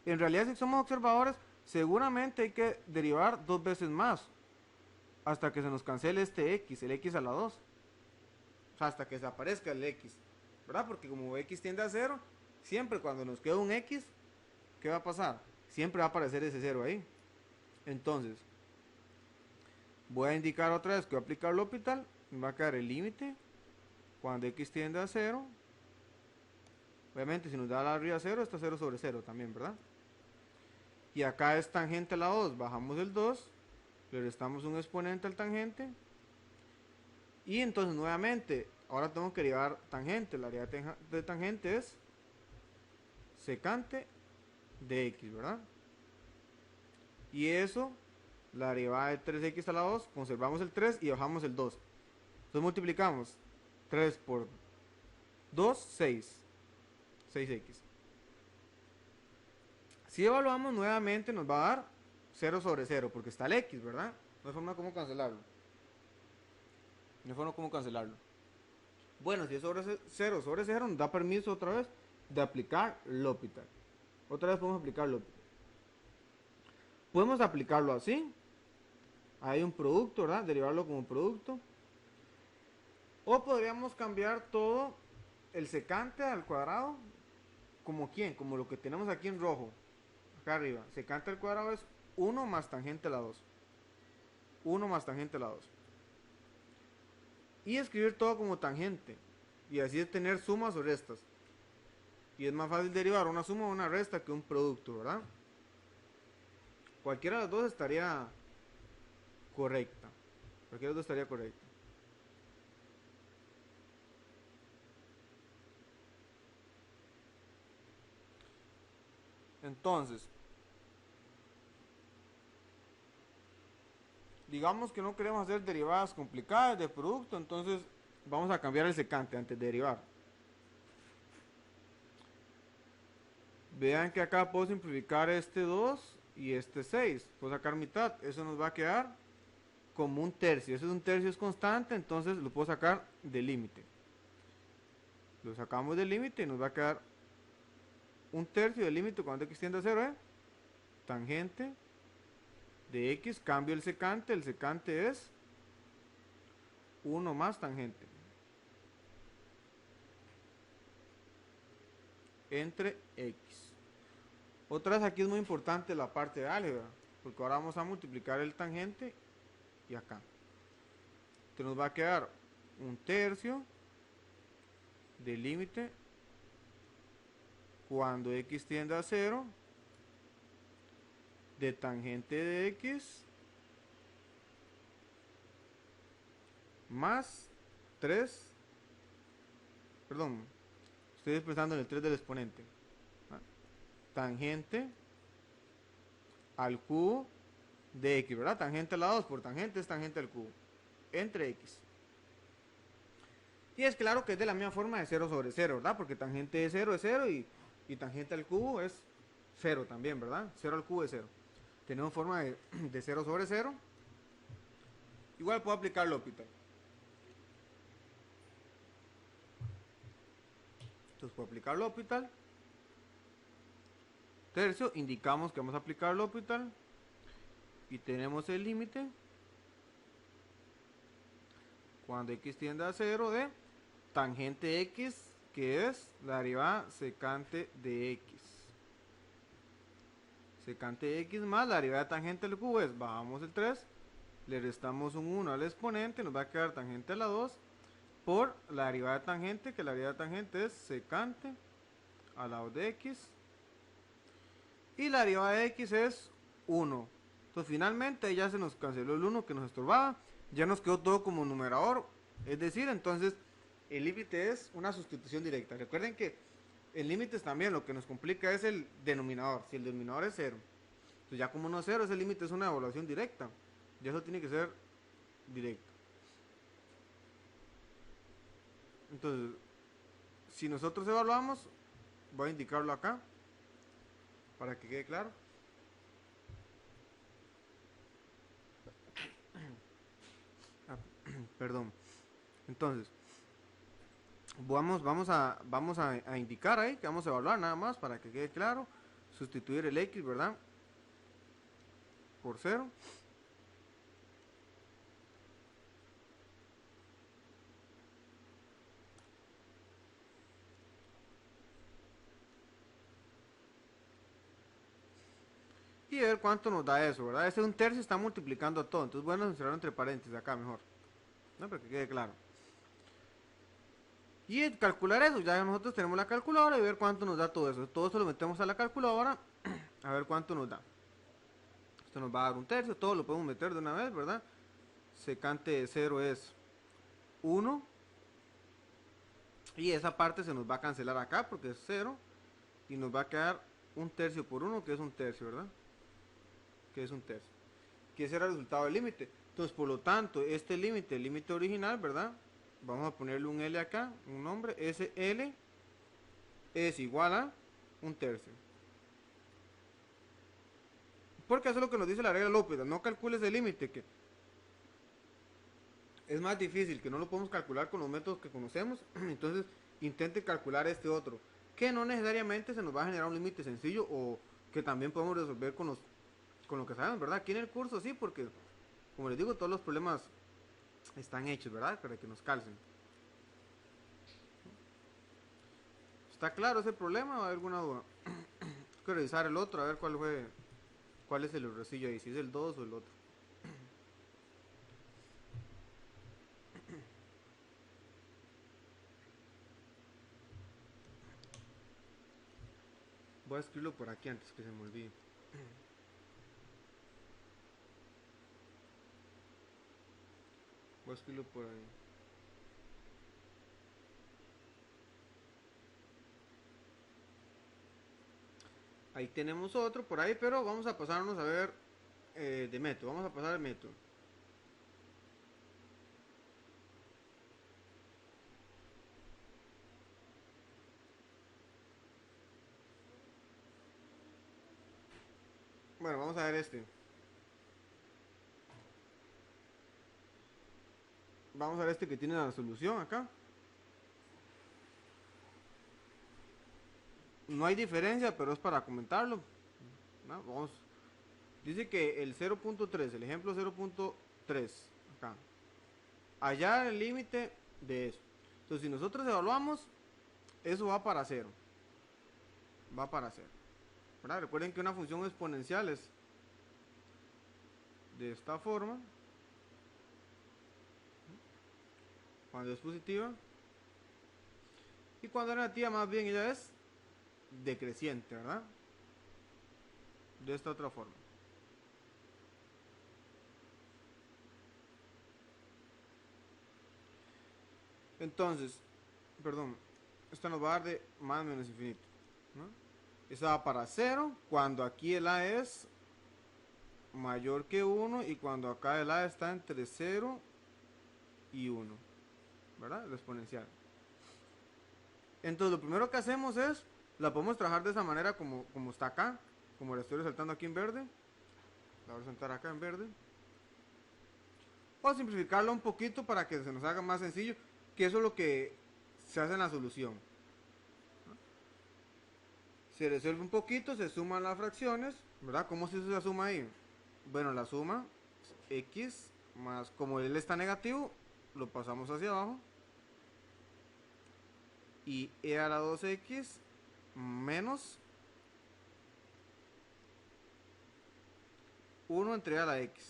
En realidad, si somos observadores, seguramente hay que derivar dos veces más hasta que se nos cancele este x, el x a la 2. O sea, hasta que desaparezca el x, ¿verdad? Porque como x tiende a 0, siempre cuando nos queda un x, ¿qué va a pasar? Siempre va a aparecer ese 0 ahí. Entonces, voy a indicar otra vez que voy a aplicar L'Hopital. Me va a quedar el límite cuando x tiende a 0. Obviamente, si nos da la arriba 0, está 0 sobre 0 también, ¿verdad? Y acá es tangente a la 2, bajamos el 2, le restamos un exponente al tangente. Y entonces nuevamente, ahora tengo que derivar tangente. La derivada de tangente es secante de x, ¿verdad? Y eso, la derivada de 3x a la 2, conservamos el 3 y bajamos el 2. Entonces multiplicamos 3 por 2, 6. 6x. Si evaluamos nuevamente nos va a dar 0 sobre 0, porque está el x, ¿verdad? No hay forma como cancelarlo. No hay forma como cancelarlo. Bueno, si es sobre 0 sobre 0, nos da permiso otra vez de aplicar L'Hopital. Otra vez podemos aplicar L'Hopital. Podemos aplicarlo así. Hay un producto, ¿verdad? Derivarlo como producto. O podríamos cambiar todo el secante al cuadrado. ¿Como quién? Como lo que tenemos aquí en rojo. Acá arriba. Secante al cuadrado es 1 más tangente a la 2. 1 más tangente a la 2. Y escribir todo como tangente. Y así es tener sumas o restas. Y es más fácil derivar una suma o una resta que un producto, ¿verdad? Cualquiera de las dos estaría correcta. Cualquiera de las dos estaría correcta. Entonces, digamos que no queremos hacer derivadas complicadas de producto, entonces vamos a cambiar el secante antes de derivar. Vean que acá puedo simplificar este 2 y este 6. Puedo sacar mitad. Eso nos va a quedar como un tercio. Ese es un tercio, es constante, entonces lo puedo sacar del límite. Lo sacamos del límite y nos va a quedar un tercio del límite cuando x tiende a 0, ¿eh? Tangente de x, cambio el secante es 1 más tangente entre x. Otra vez aquí es muy importante la parte de álgebra, porque ahora vamos a multiplicar el tangente y acá. Entonces nos va a quedar 1/3 del límite cuando x tiende a 0 de tangente de x más 3, perdón, estoy expresando en el 3 del exponente, tangente al cubo de x, ¿verdad? Tangente a la 2 por tangente es tangente al cubo entre x. Y es claro que es de la misma forma de 0 sobre 0, ¿verdad? Porque tangente de 0 es 0 y tangente al cubo es 0 también, ¿verdad? 0 al cubo es 0. Tenemos forma de 0 sobre 0. Igual puedo aplicar L'Hopital. Entonces puedo aplicar L'Hopital. Tercio, indicamos que vamos a aplicar L'Hopital. Y tenemos el límite cuando x tiende a 0 de tangente x, que es la derivada secante de x. Secante de x más la derivada de tangente al cubo es, bajamos el 3, le restamos un 1 al exponente, nos va a quedar tangente a la 2 por la derivada de tangente, que la derivada de tangente es secante al lado de x. Y la derivada de x es 1. Entonces finalmente ya se nos canceló el 1 que nos estorbaba. Ya nos quedó todo como numerador. Es decir, entonces el límite es una sustitución directa. Recuerden que en límites también lo que nos complica es el denominador. Si el denominador es 0, entonces ya como no es 0, ese límite es una evaluación directa. Y eso tiene que ser directo. Entonces, si nosotros evaluamos, voy a indicarlo acá para que quede claro. Perdón. Entonces, vamos a indicar ahí que vamos a evaluar nada más para que quede claro. Sustituir el x, ¿verdad? Por 0. Y ver cuánto nos da eso, ¿verdad? Ese 1/3 está multiplicando todo. Entonces, bueno, encerrarlo entre paréntesis acá mejor, ¿no? Para que quede claro. Y calcular eso, ya nosotros tenemos la calculadora y ver cuánto nos da todo eso. Todo eso lo metemos a la calculadora a ver cuánto nos da. Esto nos va a dar 1/3, todo lo podemos meter de una vez, ¿verdad? Secante de 0 es 1. Y esa parte se nos va a cancelar acá porque es 0. Y nos va a quedar 1/3 por 1, que es 1/3, ¿verdad? Que es 1/3. Que ese era el resultado del límite. Entonces, por lo tanto, este límite, el límite original, ¿verdad? Vamos a ponerle un L acá, un nombre. Ese L es igual a 1/3. Porque eso es lo que nos dice la regla L'Hopital. No calcules el límite, que es más difícil, que no lo podemos calcular con los métodos que conocemos. Entonces, intente calcular este otro, que no necesariamente se nos va a generar un límite sencillo o que también podemos resolver con lo que sabemos, ¿verdad? Aquí en el curso sí, porque como les digo, todos los problemas están hechos, ¿verdad? Para que nos calcen. ¿Está claro ese problema o hay alguna duda? Hay que revisar el otro, a ver cuál es el errorcillo ahí, si es el 2 o el otro. Voy a escribirlo por aquí antes que se me olvide. Voy a escribirlo por ahí. Ahí tenemos otro por ahí, pero vamos a pasarnos a ver de método. Vamos a pasar al método. Bueno, vamos a ver este. Vamos a ver este que tiene la solución acá. No hay diferencia, pero es para comentarlo. ¿No? Vamos. Dice que el 0.3, el ejemplo 0.3, acá, hallar el límite de eso. Entonces, si nosotros evaluamos, eso va para cero. Va para cero. ¿Verdad? Recuerden que una función exponencial es de esta forma. Cuando es positiva. Y cuando es negativa, más bien ella es decreciente, ¿verdad? De esta otra forma. Entonces, perdón, esta nos va a dar de más menos infinito, ¿no? Esta va para 0 cuando aquí el a es mayor que 1 y cuando acá el a está entre 0 y 1, ¿verdad? La exponencial. Entonces lo primero que hacemos es, la podemos trabajar de esa manera como está acá, como la estoy resaltando aquí en verde. La voy a resaltar acá en verde. O simplificarlo un poquito para que se nos haga más sencillo, que eso es lo que se hace en la solución. Se resuelve un poquito, se suman las fracciones, ¿verdad? ¿Cómo se hace la suma ahí? Bueno, la suma x más, como él está negativo, lo pasamos hacia abajo. Y e a la 2x menos 1 entre e a la x.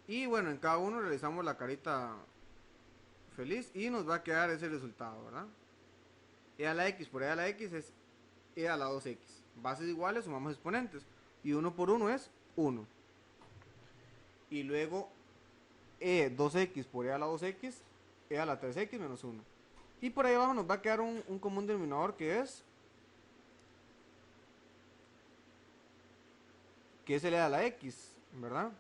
Y bueno, en cada uno realizamos la carita feliz y nos va a quedar ese resultado, ¿verdad? E a la x por e a la x es e a la 2x. Bases iguales, sumamos exponentes. Y 1 por 1 es 1. Y luego e 2x por e a la 2x, e a la 3x menos 1. Y por ahí abajo nos va a quedar un común denominador que es el e a la x, ¿verdad?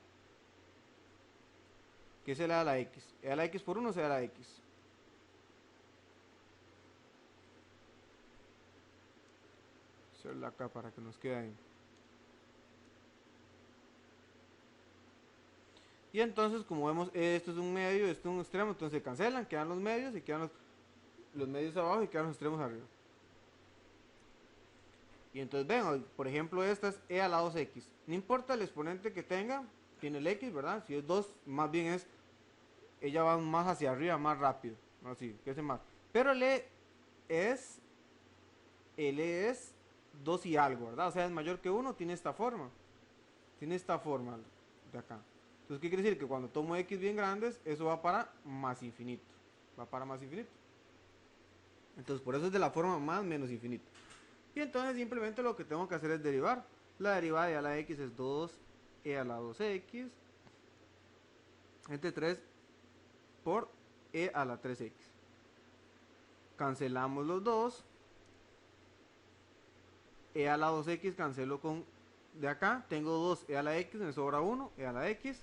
Que es el e a la x. E a la x por 1 es e a la x. Hacerla acá para que nos quede ahí. Y entonces, como vemos, esto es un medio, esto es un extremo, entonces se cancelan, quedan los medios y quedan los medios abajo y quedan los extremos arriba. Y entonces ven, por ejemplo, esta es e a la 2x. No importa el exponente que tenga, tiene el x, ¿verdad? Si es 2, más bien es, ella va más hacia arriba, más rápido. Así, que es más. Pero el e es 2 y algo, ¿verdad? O sea, es mayor que 1, tiene esta forma. Tiene esta forma de acá. Entonces, ¿qué quiere decir? Que cuando tomo x bien grandes, eso va para más infinito. Va para más infinito. Entonces, por eso es de la forma más menos infinito. Y entonces simplemente lo que tengo que hacer es derivar. La derivada de e a la x es 2e a la 2x entre 3 por e a la 3x. Cancelamos los dos. E a la 2x cancelo con de acá. Tengo 2e a la x, me sobra 1, e a la x.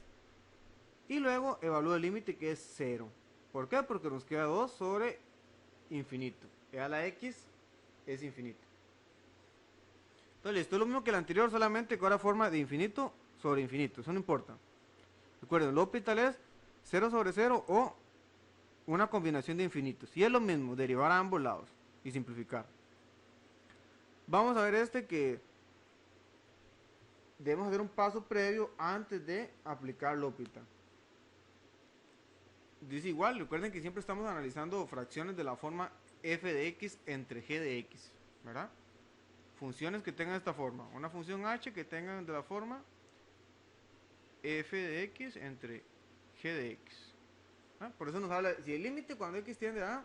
Y luego evalúo el límite que es 0. ¿Por qué? Porque nos queda 2 sobre infinito. E a la x es infinito. Entonces, esto es lo mismo que el anterior, solamente que ahora forma de infinito sobre infinito. Eso no importa. Recuerden, el L'Hopital es 0 sobre 0 o una combinación de infinitos. Y es lo mismo, derivar a ambos lados y simplificar. Vamos a ver este que debemos hacer un paso previo antes de aplicar L'Hopital. Dice igual, recuerden que siempre estamos analizando fracciones de la forma f de x entre g de x, ¿verdad? Funciones que tengan esta forma, una función h que tengan de la forma f de x entre g de x. ¿Ah? Por eso nos habla, si el límite cuando x tiende a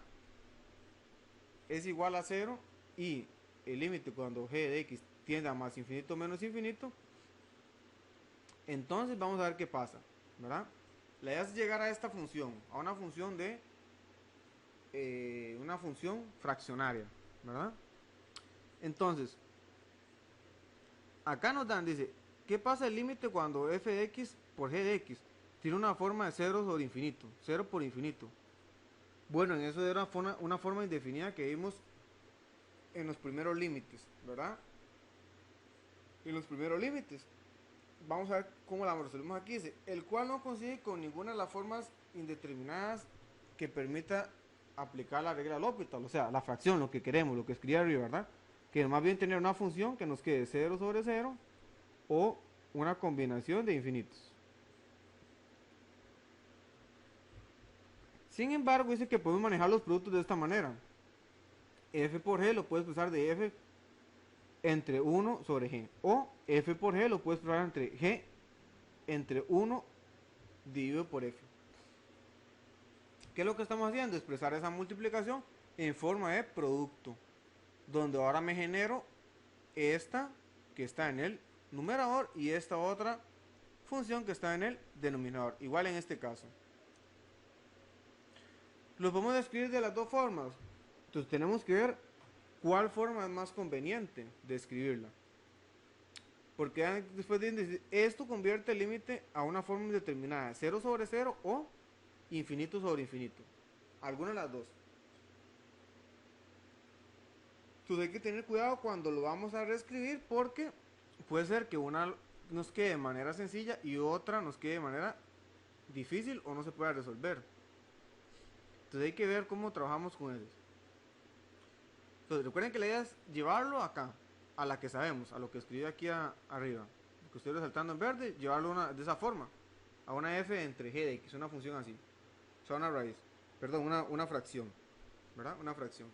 es igual a 0 y el límite cuando g de x tiende a más infinito menos infinito, entonces vamos a ver qué pasa, ¿verdad? La idea es llegar a esta función, a una función de una función fraccionaria, ¿verdad? Entonces, acá nos dan, dice, ¿qué pasa el límite cuando f de x por g de x tiene una forma de 0 sobre infinito, 0 por infinito? Bueno, en eso era una forma indefinida que vimos en los primeros límites, ¿verdad? En los primeros límites. Vamos a ver cómo la resolvemos aquí. Dice, el cual no consigue con ninguna de las formas indeterminadas que permita aplicar la regla de L'Hopital, o sea, la fracción, lo que queremos, lo que escribí arriba, ¿verdad? Que más bien tener una función que nos quede 0 sobre 0 o una combinación de infinitos. Sin embargo, dice que podemos manejar los productos de esta manera. F por G lo puedes expresar de F entre 1 sobre G. O F por G lo puedes expresar entre G entre 1 dividido por F. ¿Qué es lo que estamos haciendo? Expresar esa multiplicación en forma de producto. Donde ahora me genero esta que está en el numerador y esta otra función que está en el denominador. Igual en este caso. Lo podemos escribir de las dos formas. Entonces tenemos que ver cuál forma es más conveniente de escribirla. Porque después de esto convierte el límite a una forma indeterminada, 0 sobre 0 o infinito sobre infinito. Alguna de las dos. Entonces hay que tener cuidado cuando lo vamos a reescribir porque puede ser que una nos quede de manera sencilla y otra nos quede de manera difícil o no se pueda resolver. Entonces hay que ver cómo trabajamos con ellos. Entonces recuerden que la idea es llevarlo acá, a la que sabemos, a lo que escribí aquí arriba. Lo que estoy resaltando en verde, llevarlo de esa forma. A una f entre g de x, una función así. O sea, una raíz. Perdón, una fracción. ¿Verdad? Una fracción.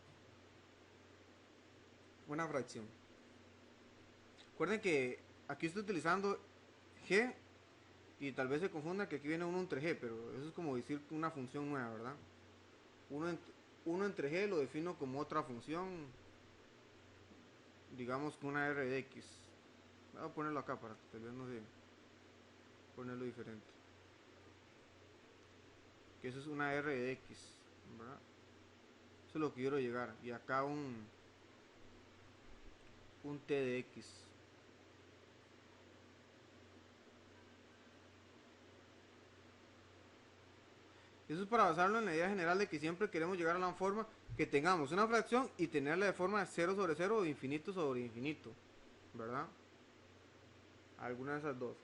Una fracción. Recuerden que aquí estoy utilizando g y tal vez se confunda que aquí viene 1 entre g, pero eso es como decir una función nueva, ¿verdad? 1 entre g lo defino como otra función, digamos que una r de x. Voy a ponerlo acá para que tal vez no sé ponerlo diferente. Que eso es una r de x, ¿verdad? Eso es lo que quiero llegar. Y acá un t de x. Eso es para basarlo en la idea general de que siempre queremos llegar a la forma que tengamos una fracción y tenerla de forma de 0 sobre 0 o infinito sobre infinito, ¿verdad? Alguna de esas dos.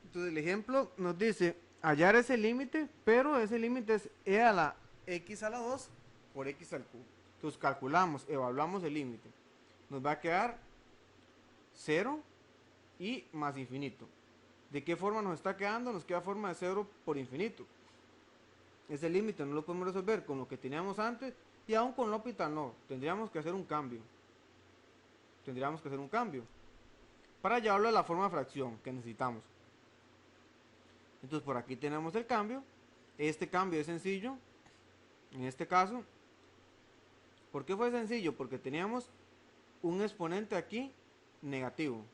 Entonces el ejemplo nos dice hallar ese límite, pero ese límite es e a la x a la 2 por x al cubo. Entonces calculamos, evaluamos el límite. Nos va a quedar 0 y más infinito. ¿De qué forma nos está quedando? Nos queda forma de 0 por infinito. Ese límite no lo podemos resolver con lo que teníamos antes y aún con L'Hopital no. Tendríamos que hacer un cambio. Para llevarlo a la forma de fracción que necesitamos. Entonces por aquí tenemos el cambio. Este cambio es sencillo. En este caso. ¿Por qué fue sencillo? Porque teníamos un exponente aquí negativo.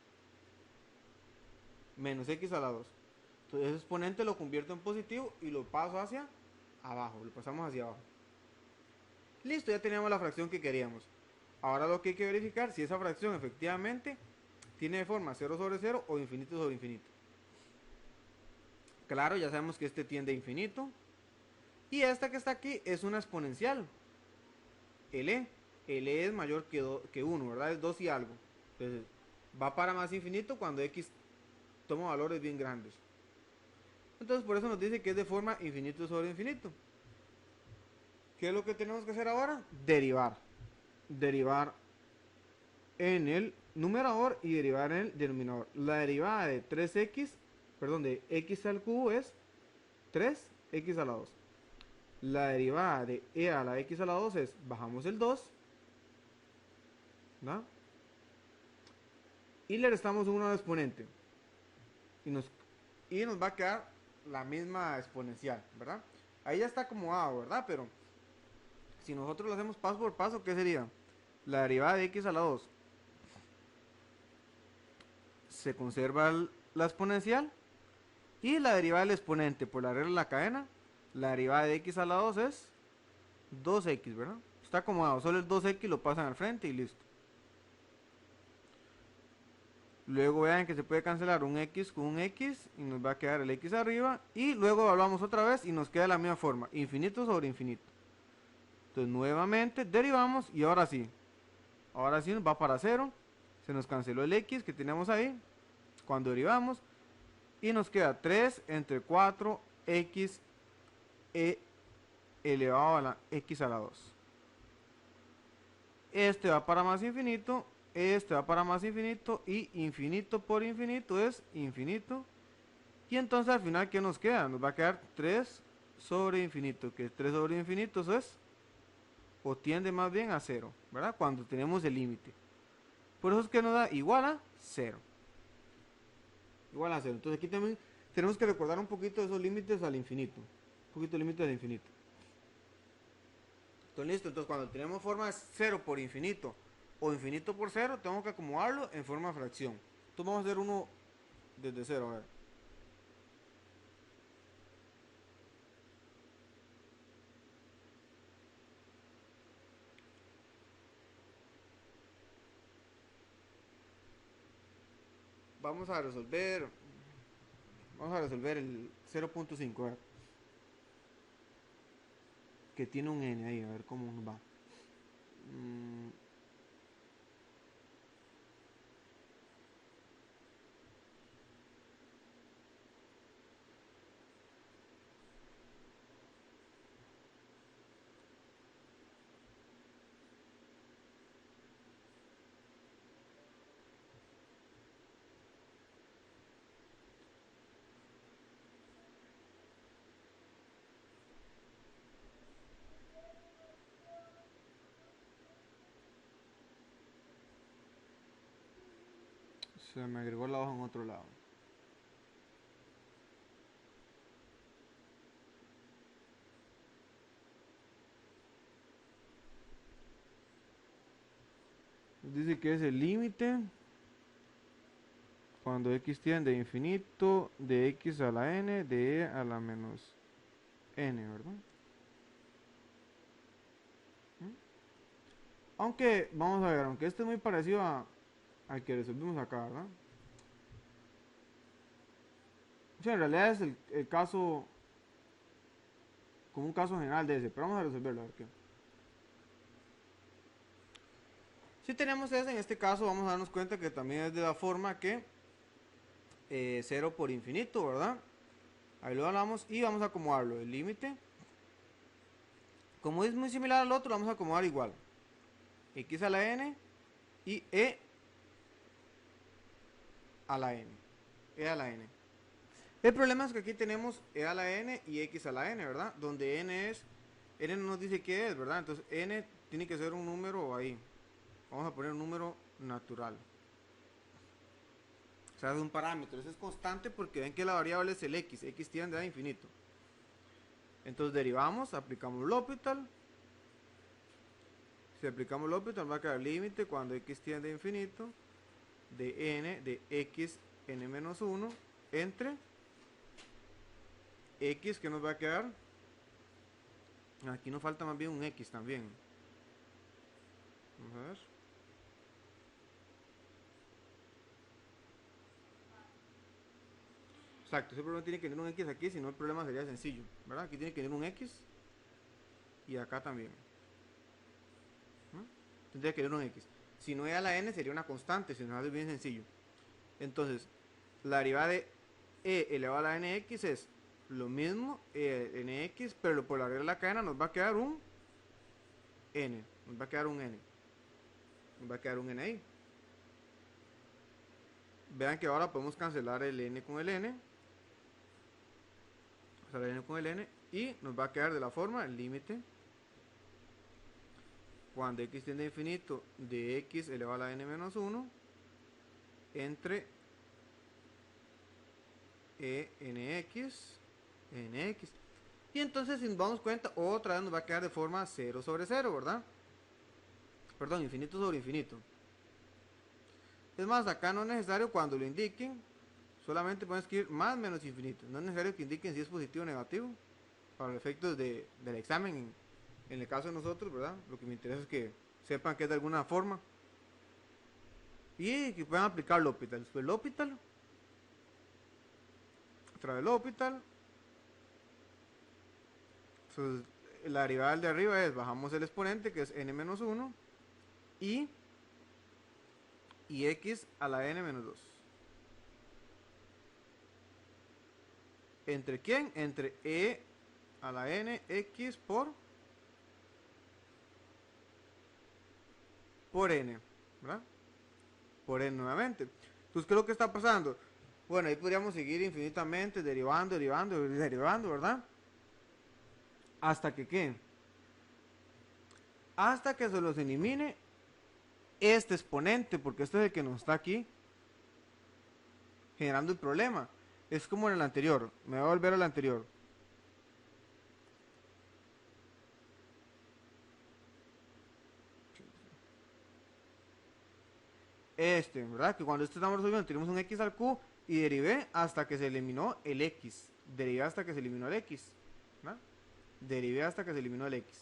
Menos x a la 2. Entonces ese exponente lo convierto en positivo y lo paso hacia abajo. Lo pasamos hacia abajo. Listo, ya teníamos la fracción que queríamos. Ahora lo que hay que verificar si esa fracción efectivamente tiene de forma 0 sobre 0 o infinito sobre infinito. Claro, ya sabemos que este tiende a infinito. Y esta que está aquí es una exponencial. L es mayor que 1, ¿verdad? Es 2 y algo. Entonces va para más infinito cuando x toma valores bien grandes. Entonces por eso nos dice que es de forma infinito sobre infinito. ¿Qué es lo que tenemos que hacer ahora? Derivar. Derivar en el numerador y derivar en el denominador. La derivada de 3x, perdón, de x al cubo es 3x a la 2. La derivada de e a la x a la 2 es, bajamos el 2, ¿no? Y le restamos 1 al exponente. Y nos va a quedar la misma exponencial, ¿verdad? Ahí ya está acomodado, ¿verdad? Pero si nosotros lo hacemos paso por paso, ¿qué sería? La derivada de x a la 2 se conserva la exponencial y la derivada del exponente por la regla de la cadena, la derivada de x a la 2 es 2x, ¿verdad? Está acomodado, solo el 2x lo pasan al frente y listo. Luego vean que se puede cancelar un x con un x y nos va a quedar el x arriba. Y luego evaluamos otra vez y nos queda la misma forma, infinito sobre infinito. Entonces nuevamente derivamos y ahora sí nos va para 0. Se nos canceló el x que teníamos ahí cuando derivamos. Y nos queda 3 entre 4x elevado a la x a la 2. Este va para más infinito. este va para más infinito y infinito por infinito es infinito. Y entonces al final, ¿qué nos queda? Nos va a quedar 3 sobre infinito, que 3 sobre infinito eso es, o tiende más bien a 0, ¿verdad? Cuando tenemos el límite. Por eso es que nos da igual a 0. Igual a 0. Entonces aquí también tenemos que recordar un poquito de esos límites al infinito. Un poquito de límites al infinito. Entonces listo, entonces cuando tenemos forma de 0 por infinito o infinito por 0, tengo que acomodarlo en forma de fracción. Entonces vamos a hacer uno desde 0, a ver. Vamos a resolver el 0.5, a ver, que tiene un n ahí, a ver cómo nos va. Se me agregó la hoja en otro lado. Dice que es el límite cuando x tiende a infinito de x a la n de e a la menos n, ¿verdad? Aunque, vamos a ver, aunque este es muy parecido al que resolvimos acá, ¿verdad? O sea, en realidad es el caso, como un caso general de ese, pero vamos a resolverlo, a ver qué. Si tenemos ese, en este caso vamos a darnos cuenta que también es de la forma que 0 por infinito, ¿verdad? Ahí lo hablamos y vamos a acomodarlo. El límite, como es muy similar al otro, lo vamos a acomodar igual. X a la n y e a la n. E a la n. El problema es que aquí tenemos e a la n y x a la n, ¿verdad? Donde n no nos dice qué es, ¿verdad? Entonces n tiene que ser un número ahí. Vamos a poner un número natural. O sea, es un parámetro. Eso es constante porque ven que la variable es el x tiende a infinito. Entonces derivamos, aplicamos L'Hopital. Si aplicamos L'Hopital va a quedar límite cuando x tiende a infinito de n de x n menos 1 entre x, que nos va a quedar. Aquí nos falta más bien un x también. Vamos a ver. Exacto, ese problema tiene que tener un x aquí, si no el problema sería sencillo, ¿verdad? Aquí tiene que tener un x y acá también. ¿no? Tendría que tener un x. Si no e a la n sería una constante, si no es bien sencillo. Entonces, la derivada de e elevado a la nx es lo mismo, nx, pero por la regla de la cadena nos va a quedar un n. Nos va a quedar un n. Nos va a quedar un n ahí. Vean que ahora podemos cancelar el n con el n. O sea, el n con el n. Y nos va a quedar de la forma el límite cuando x tiende a infinito de x elevado a la n menos 1 entre nx. Y entonces, si nos damos cuenta, otra vez nos va a quedar de forma 0 sobre 0, ¿verdad? Perdón, infinito sobre infinito. Es más, acá no es necesario cuando lo indiquen, solamente pueden escribir más menos infinito. No es necesario que indiquen si es positivo o negativo para los efectos del examen. En el caso de nosotros, ¿verdad? Lo que me interesa es que sepan que es de alguna forma y que puedan aplicar L'Hopital. Después L'Hopital, otra vez L'Hopital. Entonces, la derivada de arriba es, bajamos el exponente que es n menos 1 y x a la n menos 2. ¿Entre quién? Entre e a la n x por n, ¿verdad? por n nuevamente. Entonces, ¿qué es lo que está pasando? Bueno, ahí podríamos seguir infinitamente derivando, derivando, derivando, ¿verdad? Hasta que ¿qué? Hasta que se los elimine este exponente, porque este es el que nos está aquí generando el problema. Es como en el anterior. Me voy a volver al anterior. ¿Verdad? Que cuando esto estamos resolviendo tenemos un x al q y derivé hasta que se eliminó el x. Derivé hasta que se eliminó el x. ¿Verdad? Derivé hasta que se eliminó el x.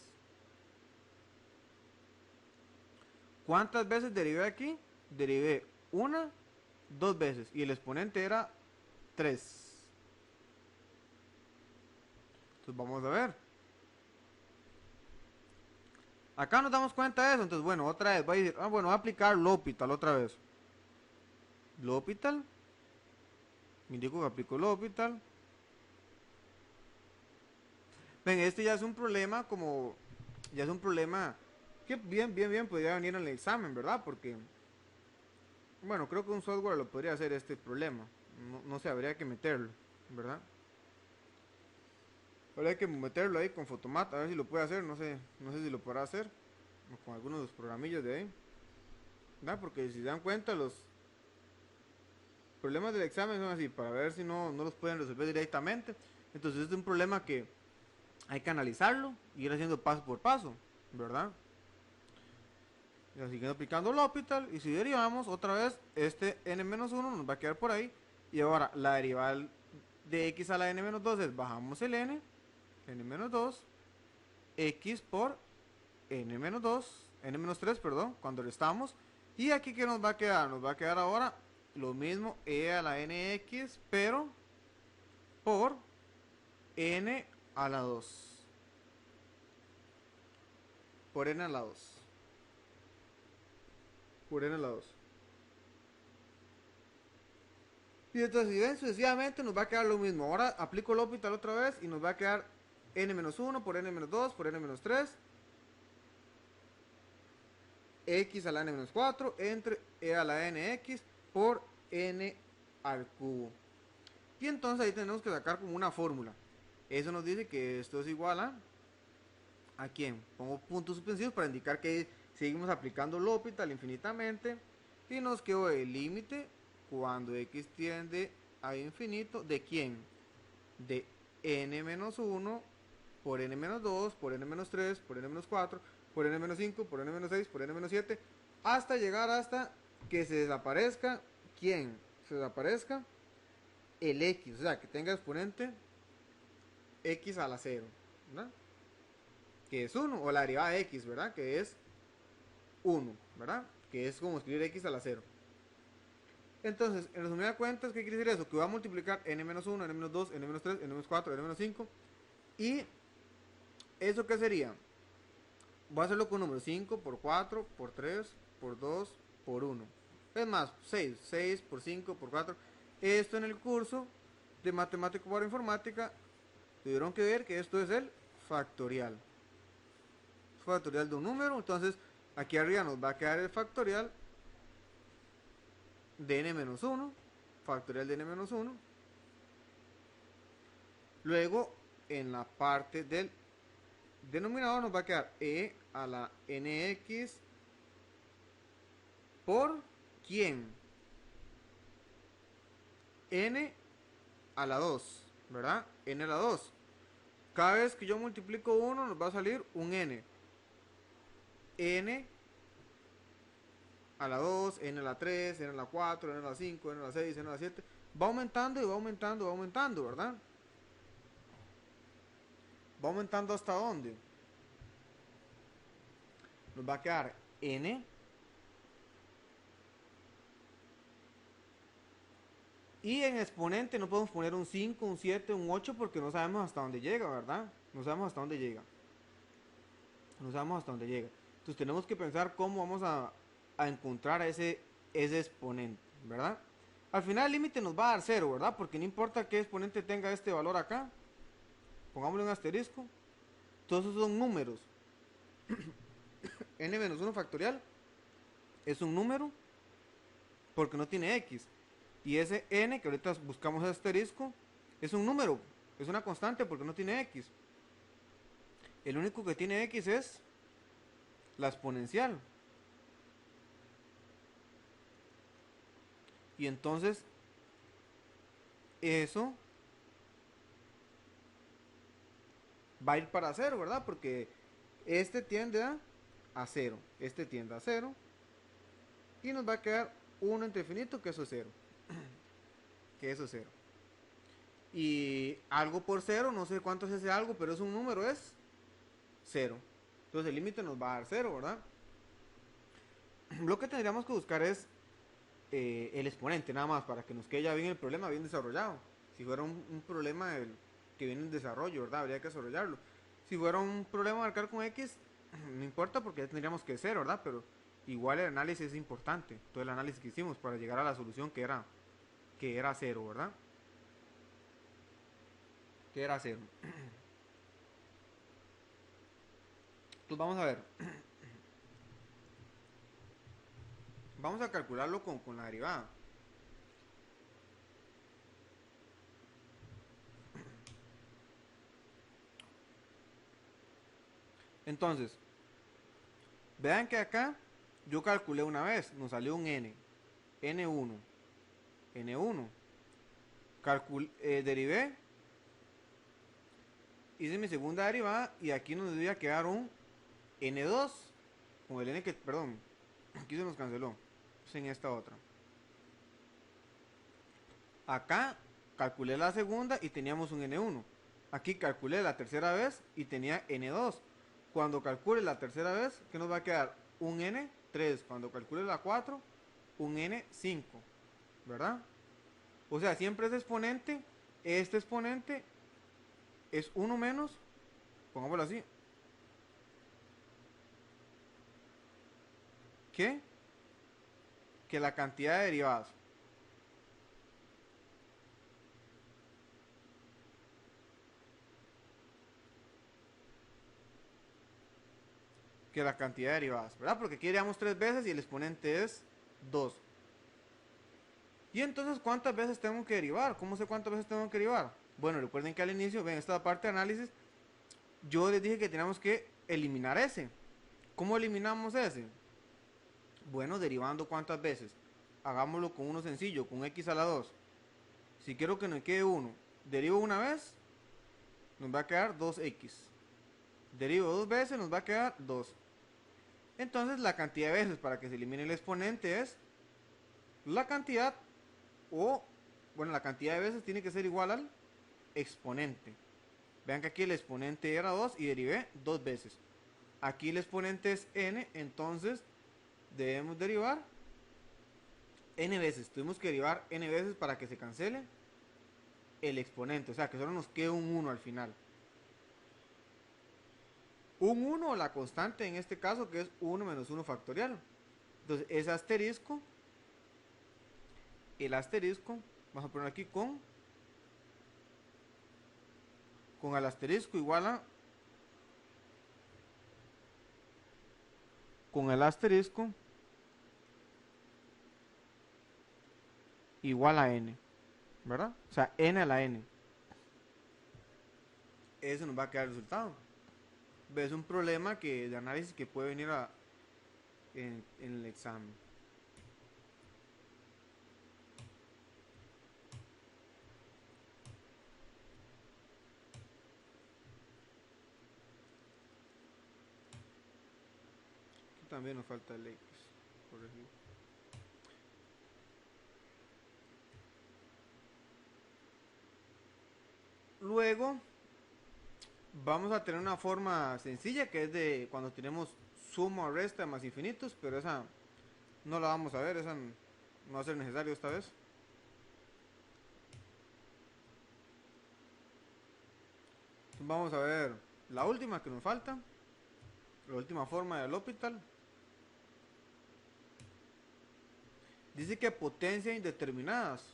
¿Cuántas veces derivé aquí? Derivé una, dos veces. Y el exponente era 3. Entonces vamos a ver. Acá nos damos cuenta de eso. Entonces, bueno, otra vez voy a decir, bueno, voy a aplicar L'Hopital otra vez. L'Hopital. Me indico que aplico L'Hopital. Ven, este ya es un problema como... Ya es un problema que bien podría venir en el examen, ¿verdad? Porque... Bueno, creo que un software lo podría hacer este problema. No sé, habría que meterlo, ¿verdad? Habría que meterlo ahí con Photomat, a ver si lo puede hacer, no sé si lo podrá hacer. O con algunos de los programillos de ahí. ¿Verdad? Porque si se dan cuenta, los problemas del examen son así, para ver si no los pueden resolver directamente. Entonces este es un problema que hay que analizarlo y ir haciendo paso por paso, ¿verdad? Y así que aplicando el hospital y si derivamos otra vez, este n-1 nos va a quedar por ahí. Y ahora la derivada de x a la n-2 es bajamos el n-2, x por n-3, perdón, cuando restamos. Y aquí que nos va a quedar, nos va a quedar ahora lo mismo e a la nx, pero por n a la 2. Por n a la 2. Por n a la 2. Y entonces si ven sucesivamente nos va a quedar lo mismo. Ahora aplico el hospital otra vez y nos va a quedar n-1 por n-2 por n-3 x a la n-4 entre e a la nx por n al cubo. Y entonces ahí tenemos que sacar como una fórmula. Eso nos dice que esto es igual ¿a quién? Pongo puntos suspensivos para indicar que seguimos aplicando el hospital infinitamente. Y nos quedó el límite cuando x tiende a infinito. ¿De quién? De n-1 por n-2 por n-3 por n-4 por n-5 por n-6 por n-7 hasta llegar hasta que se desaparezca ¿quién? Se desaparezca el x, o sea que tenga exponente x a la 0, ¿verdad? Que es 1, o la derivada de x, ¿verdad? Que es 1, ¿verdad? Que es como escribir x a la 0. Entonces, en resumidas cuentas, ¿qué quiere decir eso? Que va a multiplicar n-1, n-2, n-3, n-4, n-5. Y ¿eso qué sería? Voy a hacerlo con números 5 por 4, por 3, por 2, por 1. Es más, 6 por 5, por 4. Esto en el curso de matemática para informática tuvieron que ver que esto es el factorial. Factorial de un número. Entonces, aquí arriba nos va a quedar el factorial de n-1. Factorial de n-1. Luego, en la parte del denominador nos va a quedar e a la nx por ¿quién? N a la 2, ¿verdad? N a la 2. Cada vez que yo multiplico 1 nos va a salir un n. N a la 2, n a la 3, n a la 4, n a la 5, n a la 6, n a la 7. Va aumentando y va aumentando, va aumentando, ¿verdad? Va aumentando hasta dónde. Nos va a quedar n y en exponente no podemos poner un 5, un 7, un 8 porque no sabemos hasta dónde llega, ¿verdad? No sabemos hasta dónde llega. No sabemos hasta dónde llega. Entonces tenemos que pensar cómo vamos a encontrar ese exponente, ¿verdad? Al final el límite nos va a dar 0, ¿verdad? Porque no importa qué exponente tenga este valor acá. Pongámosle un asterisco. Todos esos son números. n-1 factorial es un número porque no tiene x. Y ese n, que ahorita buscamos el asterisco, es un número, es una constante porque no tiene x. El único que tiene x es la exponencial. Y entonces, eso va a ir para cero, ¿verdad? Porque este tiende a cero, este tiende a cero, y nos va a quedar 1 entre infinito, que eso es cero. Que eso es cero. Y algo por cero, no sé cuánto es ese algo, pero es un número, es cero. Entonces el límite nos va a dar cero, ¿verdad? Lo que tendríamos que buscar es el exponente, nada más, para que nos quede ya bien el problema, bien desarrollado. Si fuera un problema que viene en desarrollo, ¿verdad? Habría que desarrollarlo. Si fuera un problema marcar con X, no importa porque ya tendríamos que cero, ¿verdad? Pero igual el análisis es importante. Todo el análisis que hicimos para llegar a la solución que era cero, ¿verdad? Que era cero. Entonces vamos a ver. Vamos a calcularlo con la derivada. Entonces, vean que acá yo calculé una vez, nos salió un n, n1, n1. Derivé, hice mi segunda derivada y aquí nos debía quedar un n2 con el n que, perdón, aquí se nos canceló, es en esta otra. Acá calculé la segunda y teníamos un n1. Aquí calculé la tercera vez y tenía n2. Cuando calcule la tercera vez, ¿qué nos va a quedar? Un n3. Cuando calcule la 4, un n5. ¿Verdad? O sea, siempre es exponente. Este exponente es 1 menos, pongámoslo así, que, que la cantidad de derivadas. Que la cantidad de derivadas, ¿verdad? Porque aquí derivamos 3 veces y el exponente es 2. Y entonces, ¿cuántas veces tengo que derivar? ¿Cómo sé cuántas veces tengo que derivar? Bueno, recuerden que al inicio, ven, esta parte de análisis, yo les dije que teníamos que eliminar ese. ¿Cómo eliminamos ese? Bueno, derivando cuántas veces. Hagámoslo con uno sencillo, con x a la 2. Si quiero que nos quede 1, derivo una vez, nos va a quedar 2x. Derivo dos veces, nos va a quedar 2. Entonces la cantidad de veces para que se elimine el exponente es la cantidad, o, bueno, la cantidad de veces tiene que ser igual al exponente. Vean que aquí el exponente era 2 y derivé 2 veces. Aquí el exponente es n, entonces debemos derivar n veces. Tuvimos que derivar n veces para que se cancele el exponente. O sea, que solo nos quede un 1 al final. Un 1 o la constante en este caso, que es 1 menos 1 factorial. Entonces, ese asterisco, el asterisco, vamos a poner aquí con el asterisco igual a, con el asterisco igual a n, ¿verdad? O sea, n a la n. Eso nos va a quedar el resultado. Es un problema de análisis que puede venir en el examen. Aquí también nos falta el x, corregir. Luego vamos a tener una forma sencilla que es de cuando tenemos suma o resta más infinitos, pero esa no la vamos a ver, esa no va a ser necesario esta vez. Entonces vamos a ver la última que nos falta, la última forma del L'Hopital. Dice que potencias indeterminadas.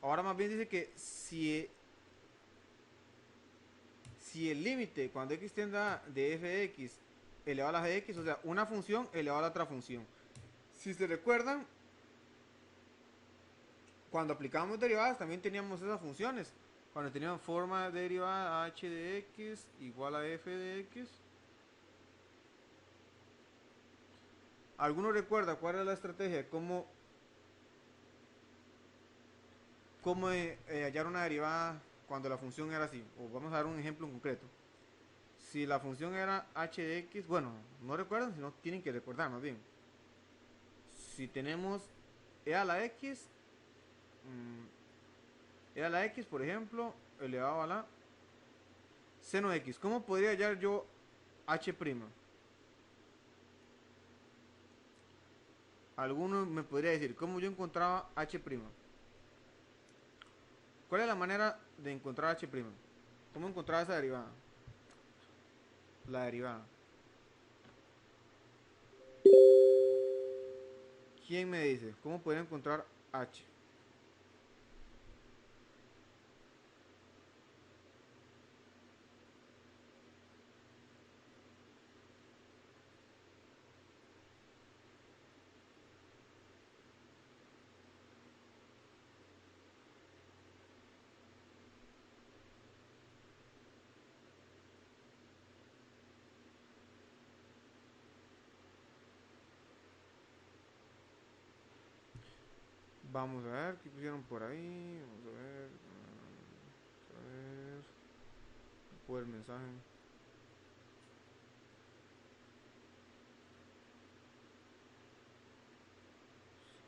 Ahora más bien dice que si el límite cuando x tienda de f de x elevado a la g de x, o sea, una función elevada a la otra función. Si se recuerdan, cuando aplicábamos derivadas también teníamos esas funciones. Cuando teníamos forma derivada h de x igual a f de x. ¿Alguno recuerda cuál era la estrategia? ¿Cómo hallar una derivada cuando la función era así? O vamos a dar un ejemplo en concreto. Si la función era h de x, bueno, no recuerdan, sino tienen que recordar más bien. Si tenemos e a la x, e a la x, por ejemplo, elevado a la seno de x, ¿cómo podría hallar yo h'? Alguno me podría decir, ¿cómo yo encontraba h'? ¿Cuál es la manera de encontrar h'? ¿Cómo encontrar esa derivada? La derivada. ¿Quién me dice? ¿Cómo podría encontrar h? Vamos a ver qué pusieron por ahí. Vamos a ver. A ver. Por el mensaje.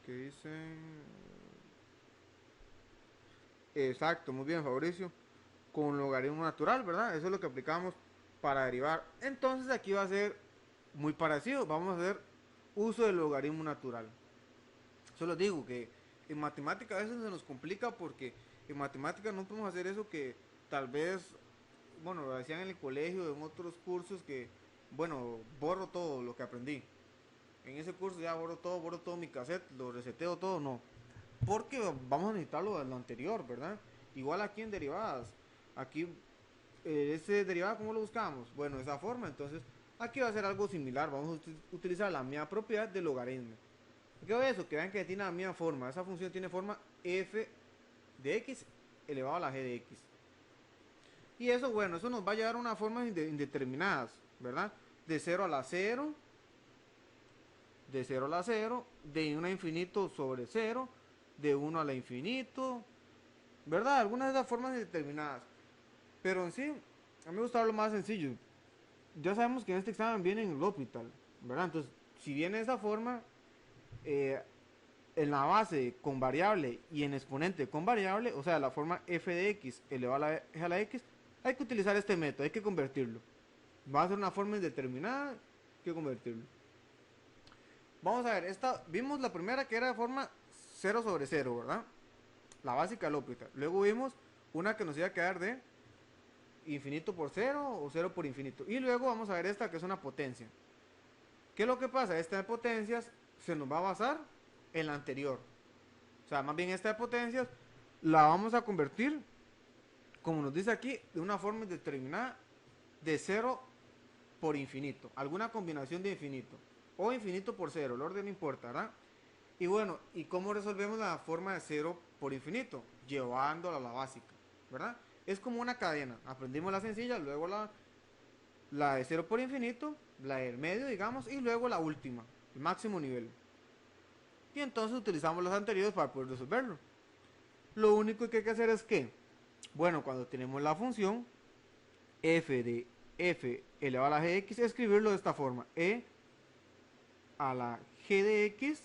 ¿Qué dicen? Exacto, muy bien, Fabricio. Con logaritmo natural, ¿verdad? Eso es lo que aplicamos para derivar. Entonces aquí va a ser muy parecido. Vamos a hacer uso del logaritmo natural. Solo digo que en matemática a veces se nos complica porque en matemática no podemos hacer eso que tal vez, bueno, lo hacían en el colegio, en otros cursos que, bueno, borro todo lo que aprendí. En ese curso ya borro todo mi cassette, lo reseteo todo, no. Porque vamos a necesitar lo anterior, ¿verdad? Igual aquí en derivadas. Aquí, ese derivado, ¿cómo lo buscamos? Bueno, de esa forma. Entonces, aquí va a ser algo similar. Vamos a utilizar la misma propiedad del logaritmo. ¿Qué es eso? Que vean que tiene la misma forma. Esa función tiene forma f de x elevado a la g de x. Y eso, bueno, eso nos va a llevar a una forma indeterminadas, ¿verdad? De 0 a la 0, de 0 a la 0, de 1 a infinito sobre 0, de 1 a la infinito, ¿verdad? Algunas de esas formas indeterminadas. Pero en sí, a mí me gusta lo más sencillo. Ya sabemos que en este examen viene en el hospital, ¿verdad? Entonces, si viene de esa forma, eh, en la base con variable y en exponente con variable, o sea, la forma f de x elevado a la x, hay que utilizar este método, hay que convertirlo. Va a ser una forma indeterminada, hay que convertirlo. Vamos a ver, vimos la primera que era de forma 0 sobre 0, ¿verdad? La básica lópica. Luego vimos una que nos iba a quedar de infinito por 0 o 0 por infinito. Y luego vamos a ver esta que es una potencia. ¿Qué es lo que pasa? Esta de potencias se nos va a basar en la anterior. O sea, más bien esta de potencias la vamos a convertir, como nos dice aquí, de una forma determinada de 0 por infinito. Alguna combinación de infinito. O infinito por 0, el orden no importa, ¿verdad? Y bueno, ¿y cómo resolvemos la forma de 0 por infinito? Llevándola a la básica, ¿verdad? Es como una cadena. Aprendimos la sencilla, luego la de 0 por infinito, la del medio, digamos, y luego la última, el máximo nivel. Y entonces utilizamos los anteriores para poder resolverlo. Lo único que hay que hacer es que, bueno, cuando tenemos la función f de f elevado a la g de x, escribirlo de esta forma: e a la g de x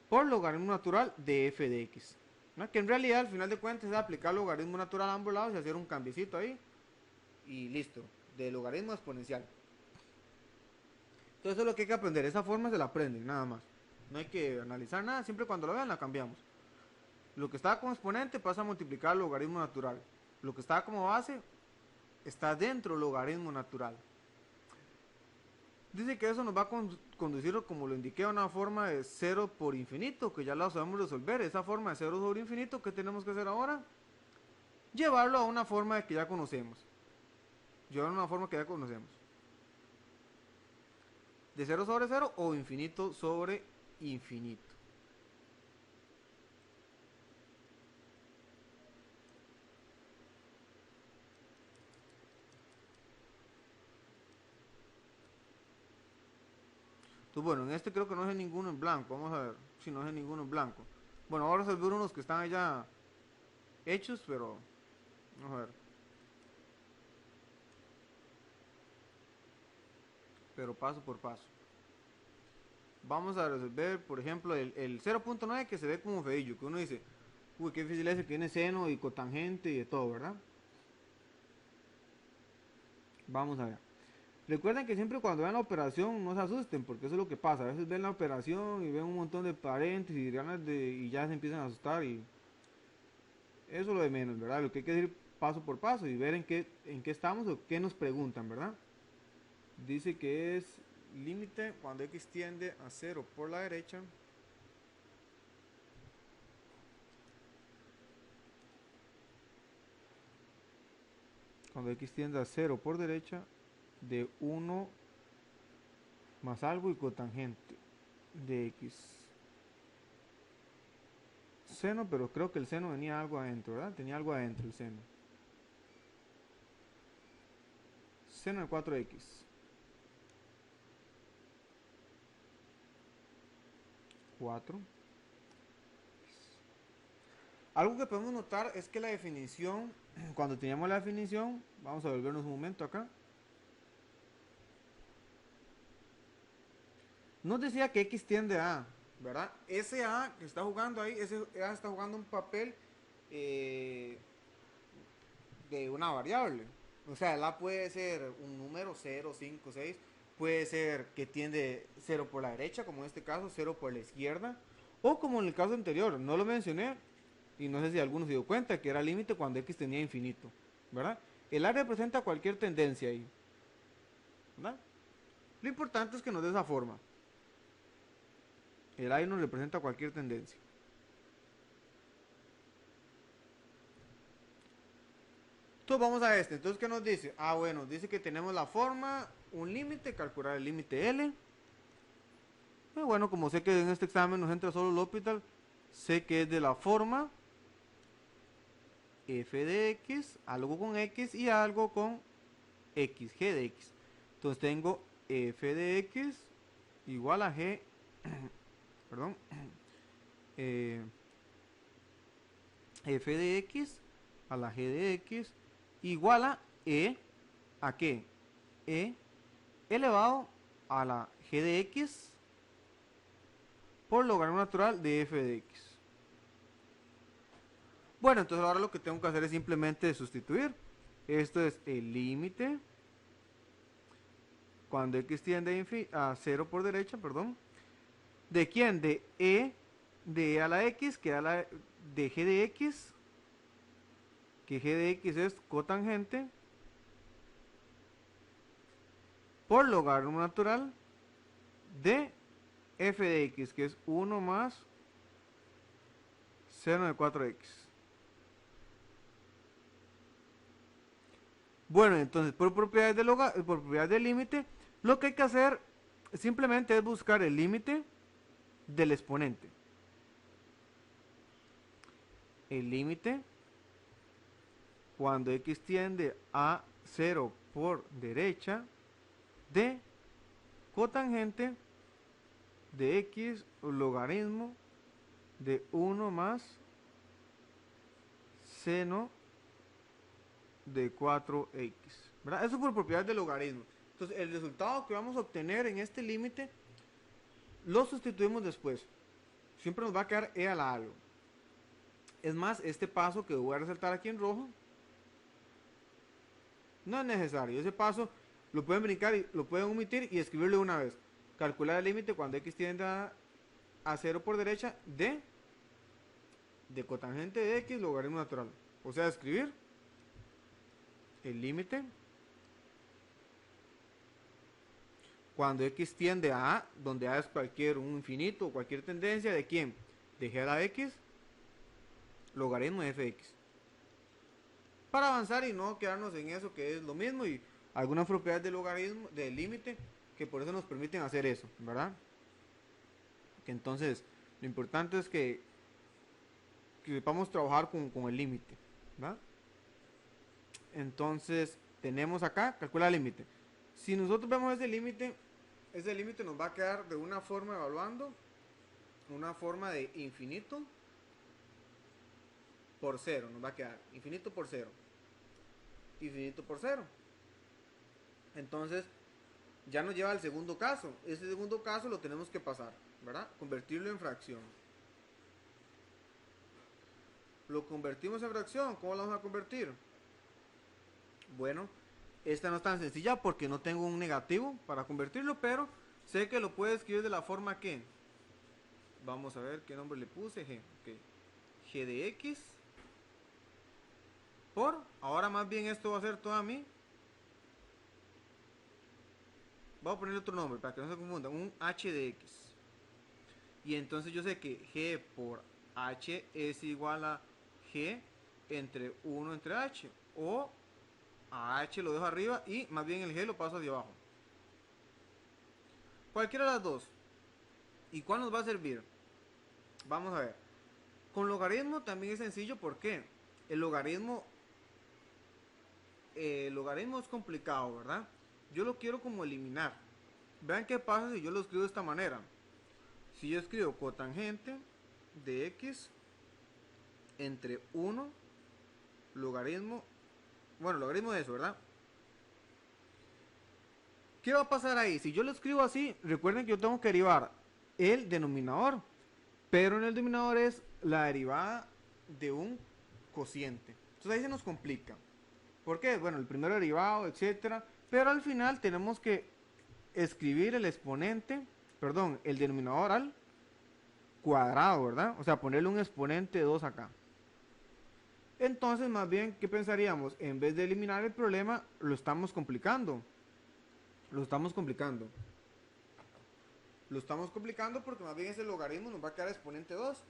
por logaritmo natural de f de x, ¿no? Que en realidad al final de cuentas es aplicar logaritmo natural a ambos lados y hacer un cambiecito ahí y listo, de logaritmo exponencial. Entonces eso es lo que hay que aprender, esa forma se la aprenden nada más, no hay que analizar nada, siempre cuando lo vean la cambiamos. Lo que estaba como exponente pasa a multiplicar el logaritmo natural, lo que estaba como base está dentro del logaritmo natural. Dice que eso nos va a conducir, como lo indiqué, a una forma de 0 por infinito, que ya la sabemos resolver. Esa forma de 0 sobre infinito, ¿qué tenemos que hacer ahora? Llevarlo a una forma que ya conocemos. Llevarlo a una forma que ya conocemos. De 0 sobre 0 o infinito sobre infinito. Entonces, bueno, en este creo que no es ninguno en blanco. Vamos a ver si no es ninguno en blanco. Bueno, vamos a resolver unos que están ya hechos, pero vamos a ver. Pero paso por paso. Vamos a resolver, por ejemplo, el 0.9 que se ve como feillo, que uno dice, uy, qué difícil es que tiene seno y cotangente y de todo, ¿verdad? Vamos a ver. Recuerden que siempre cuando vean la operación no se asusten, porque eso es lo que pasa. A veces ven la operación y ven un montón de paréntesis y ganas y ya se empiezan a asustar y eso es lo de menos, ¿verdad? Lo que hay que ir paso por paso y ver en qué estamos o qué nos preguntan, ¿verdad? Dice que es límite cuando x tiende a 0 por la derecha. Cuando x tiende a 0 por derecha de 1 más algo y cotangente de x. Seno, pero creo que el seno venía algo adentro, ¿verdad? Tenía algo adentro el seno. Seno de 4x. 4. Algo que podemos notar es que la definición, cuando teníamos la definición, vamos a volvernos un momento acá. Nos decía que x tiende a, ¿verdad? Ese a que está jugando ahí, ese a está jugando un papel de una variable. O sea, el a puede ser un número 0, 5, 6. Puede ser que tiende 0 por la derecha, como en este caso, 0 por la izquierda. O como en el caso anterior, no lo mencioné, y no sé si alguno se dio cuenta, que era límite cuando x tenía infinito, ¿verdad? El a representa cualquier tendencia ahí, ¿verdad? Lo importante es que nos dé esa forma. El a nos representa cualquier tendencia. Entonces vamos a este. Entonces, ¿qué nos dice? Ah, bueno, dice que tenemos la forma, un límite, calcular el límite L. Y bueno, como sé que en este examen nos entra solo el hospital, sé que es de la forma f de x, algo con x y algo con x, g de x. Entonces tengo f de x igual a g, perdón, f de x a la g de x igual a qué? E elevado a la g de x por logaritmo natural de f de x. Bueno, entonces ahora lo que tengo que hacer es simplemente sustituir. Esto es el límite cuando x tiende a 0 por derecha, perdón. ¿De quién? De e a la x, que a la de g de x, que g de x es cotangente, por logaritmo natural de f de x, que es 1 más seno de 4x. Bueno, entonces por propiedades por propiedades del límite, lo que hay que hacer simplemente es buscar el límite del exponente. El límite cuando x tiende a 0 por derecha de cotangente de x logaritmo de 1 más seno de 4x, ¿verdad? Eso por propiedad del logaritmo. Entonces, el resultado que vamos a obtener en este límite lo sustituimos después. Siempre nos va a quedar e a la algo. Es más, este paso que voy a resaltar aquí en rojo no es necesario. Ese paso lo pueden brincar y lo pueden omitir y escribirlo una vez. Calcular el límite cuando x tiende a 0 por derecha de cotangente de x logaritmo natural. O sea, escribir el límite cuando x tiende a donde a es un infinito o cualquier tendencia, ¿de quién? De g a la x logaritmo de fx. Para avanzar y no quedarnos en eso que es lo mismo y algunas propiedades del logaritmo, del límite, que por eso nos permiten hacer eso, ¿verdad? Que entonces, lo importante es que sepamos trabajar con el límite, ¿verdad? Entonces, tenemos acá, calcula el límite. Si nosotros vemos ese límite, ese límite nos va a quedar de una forma evaluando, una forma de infinito por cero, nos va a quedar infinito por cero, infinito por cero. Entonces ya nos lleva al segundo caso. Ese segundo caso lo tenemos que pasar, ¿verdad? Convertirlo en fracción. Lo convertimos en fracción. ¿Cómo lo vamos a convertir? Bueno, esta no es tan sencilla porque no tengo un negativo para convertirlo, pero sé que lo puedo escribir de la forma que, vamos a ver qué nombre le puse, G, okay. G de X por, ahora más bien esto va a ser toda mi, voy a poner otro nombre para que no se confundan, un H de X. Y entonces yo sé que G por H es igual a G entre 1 entre H, o a H lo dejo arriba y más bien el G lo paso hacia abajo. Cualquiera de las dos. ¿Y cuál nos va a servir? Vamos a ver. Con logaritmo también es sencillo, ¿por qué? El logaritmo es complicado, ¿verdad? Yo lo quiero como eliminar. Vean qué pasa si yo lo escribo de esta manera. Si yo escribo cotangente de X entre 1 logaritmo, bueno, logaritmo de eso, ¿verdad? ¿Qué va a pasar ahí? Si yo lo escribo así, recuerden que yo tengo que derivar el denominador, pero en el denominador es la derivada de un cociente. Entonces ahí se nos complica. ¿Por qué? Bueno, el primero derivado, etcétera, pero al final tenemos que escribir el exponente, perdón, el denominador al cuadrado, ¿verdad? O sea, ponerle un exponente 2 acá. Entonces, más bien, ¿qué pensaríamos? En vez de eliminar el problema, lo estamos complicando. Lo estamos complicando. Lo estamos complicando porque más bien ese logaritmo nos va a quedar exponente 2.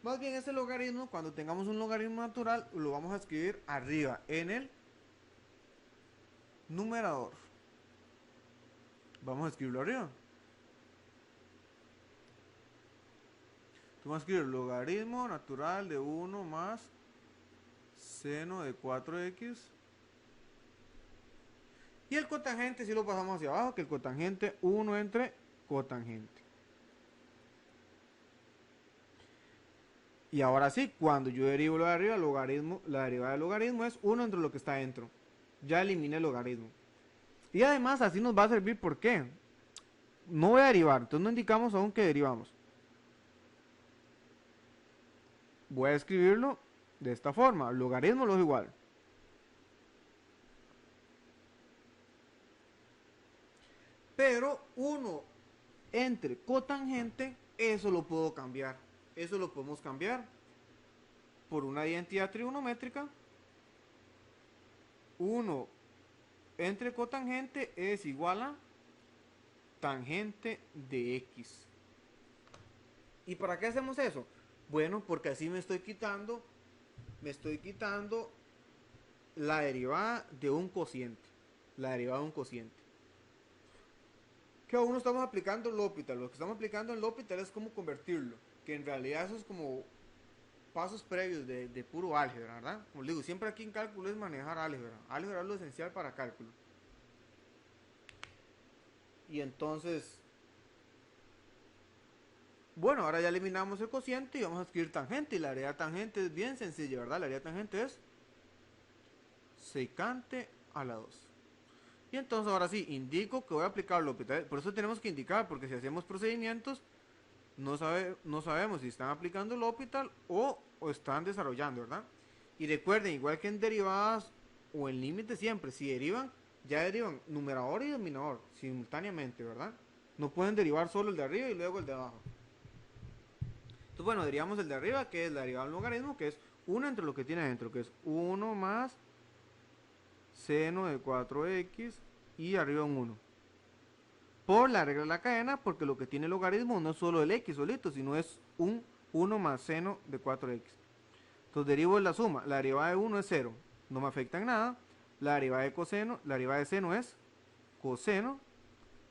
Más bien ese logaritmo, cuando tengamos un logaritmo natural, lo vamos a escribir arriba, en el numerador. Vamos a escribirlo arriba. Vamos a escribir logaritmo natural de 1 más seno de 4x. Y el cotangente si lo pasamos hacia abajo, que el cotangente 1 entre cotangente. Y ahora sí, cuando yo derivo lo de arriba, logaritmo, la derivada del logaritmo es 1 entre lo que está dentro. Ya eliminé el logaritmo. Y además así nos va a servir, ¿por qué? No voy a derivar, entonces no indicamos aún que derivamos. Voy a escribirlo de esta forma, logaritmo lo es igual. Pero 1 entre cotangente, eso lo puedo cambiar. Eso lo podemos cambiar por una identidad trigonométrica. 1 entre cotangente es igual a tangente de X. ¿Y para qué hacemos eso? Bueno, porque así me estoy quitando la derivada de un cociente. La derivada de un cociente. Que aún no estamos aplicando el L'Hopital. Lo que estamos aplicando en L'Hopital es cómo convertirlo. Que en realidad eso es como pasos previos de puro álgebra, ¿verdad? Como les digo, siempre aquí en cálculo es manejar álgebra. Álgebra es lo esencial para cálculo. Y entonces, bueno, ahora ya eliminamos el cociente y vamos a escribir tangente. Y la área tangente es bien sencilla, ¿verdad? La área tangente es secante a la 2. Y entonces ahora sí, indico que voy a aplicar L'Hopital. Por eso tenemos que indicar, porque si hacemos procedimientos, no sabemos si están aplicando L'Hopital o están desarrollando, ¿verdad? Y recuerden, igual que en derivadas o en límites siempre, si derivan, ya derivan numerador y denominador simultáneamente, ¿verdad? No pueden derivar solo el de arriba y luego el de abajo. Entonces, bueno, derivamos el de arriba, que es la derivada del logaritmo, que es 1 entre lo que tiene adentro, que es 1 más seno de 4x y arriba un 1. Por la regla de la cadena, porque lo que tiene el logaritmo no es solo el x solito, sino es un 1 más seno de 4x. Entonces derivo de la suma, la derivada de 1 es 0, no me afecta en nada. La derivada de coseno, la derivada de seno es coseno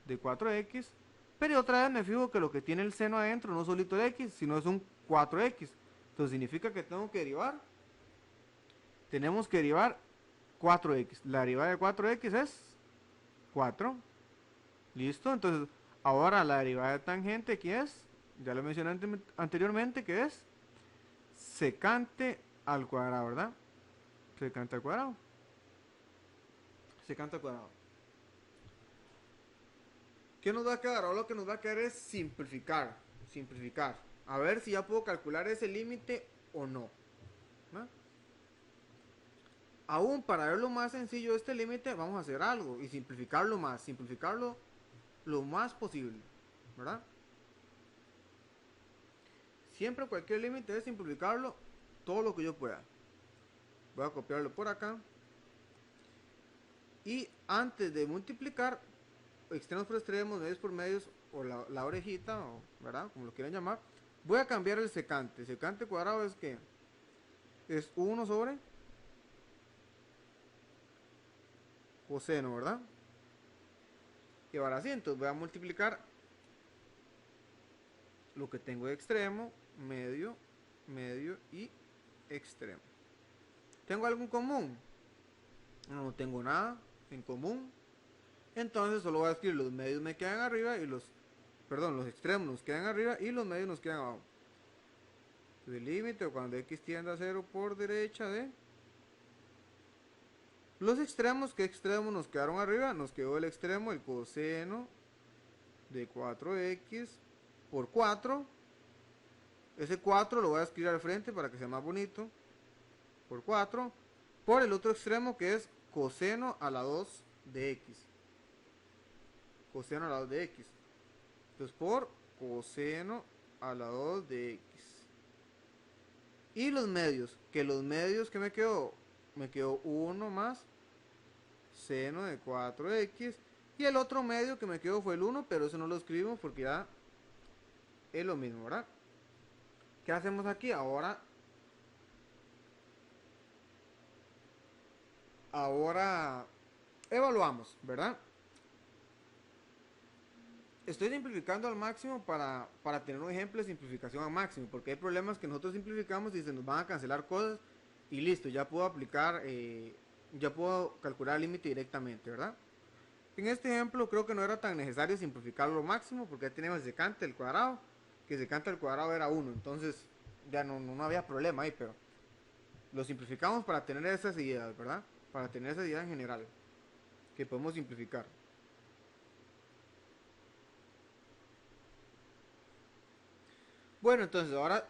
de 4x. Pero otra vez me fijo que lo que tiene el seno adentro no es solito el x, sino es un 4x. Entonces significa que tengo que derivar. Tenemos que derivar 4x. La derivada de 4x es 4. Listo, entonces ahora la derivada de tangente que es, ya lo mencioné anteriormente, que es secante al cuadrado, ¿verdad? Secante al cuadrado. Secante al cuadrado. ¿Qué nos va a quedar? Ahora lo que nos va a quedar es simplificar. Simplificar. A ver si ya puedo calcular ese límite o no. ¿No? Aún para verlo más sencillo este límite, vamos a hacer algo y simplificarlo más. Simplificarlo lo más posible. ¿Verdad? Siempre cualquier límite es simplificarlo todo lo que yo pueda. Voy a copiarlo por acá. Y antes de multiplicar, extremos por extremos, medios por medios, o la orejita, o, ¿verdad? Como lo quieran llamar, voy a cambiar el secante. Secante cuadrado es que es 1 sobre coseno, ¿verdad? Y ahora sí, entonces voy a multiplicar lo que tengo de extremo, medio, medio y extremo. ¿Tengo algo en común? No tengo nada en común. Entonces solo voy a escribir los medios me quedan arriba y los extremos nos quedan arriba y los medios nos quedan abajo. El límite cuando x tiende a 0 por derecha de los extremos. ¿Qué extremos nos quedaron arriba? Nos quedó el extremo, el coseno de 4x por 4. Ese 4 lo voy a escribir al frente para que sea más bonito. Por 4. Por el otro extremo que es coseno a la 2 de x. Coseno a la 2 de x. Entonces por coseno a la 2 de x. Y los medios. Que los medios que me quedó. Me quedó 1 más seno de 4x. Y el otro medio que me quedó fue el 1, pero eso no lo escribimos porque ya es lo mismo, ¿verdad? ¿Qué hacemos aquí? Ahora evaluamos, ¿verdad? Estoy simplificando al máximo para tener un ejemplo de simplificación al máximo, porque hay problemas que nosotros simplificamos y se nos van a cancelar cosas y listo, ya puedo aplicar, ya puedo calcular el límite directamente, ¿verdad? En este ejemplo creo que no era tan necesario simplificarlo al máximo porque ya tenemos el secante del cuadrado, que el secante del cuadrado era 1, entonces ya no había problema ahí, pero lo simplificamos para tener esas ideas, ¿verdad? Para tener esa idea en general, que podemos simplificar. Bueno, entonces ahora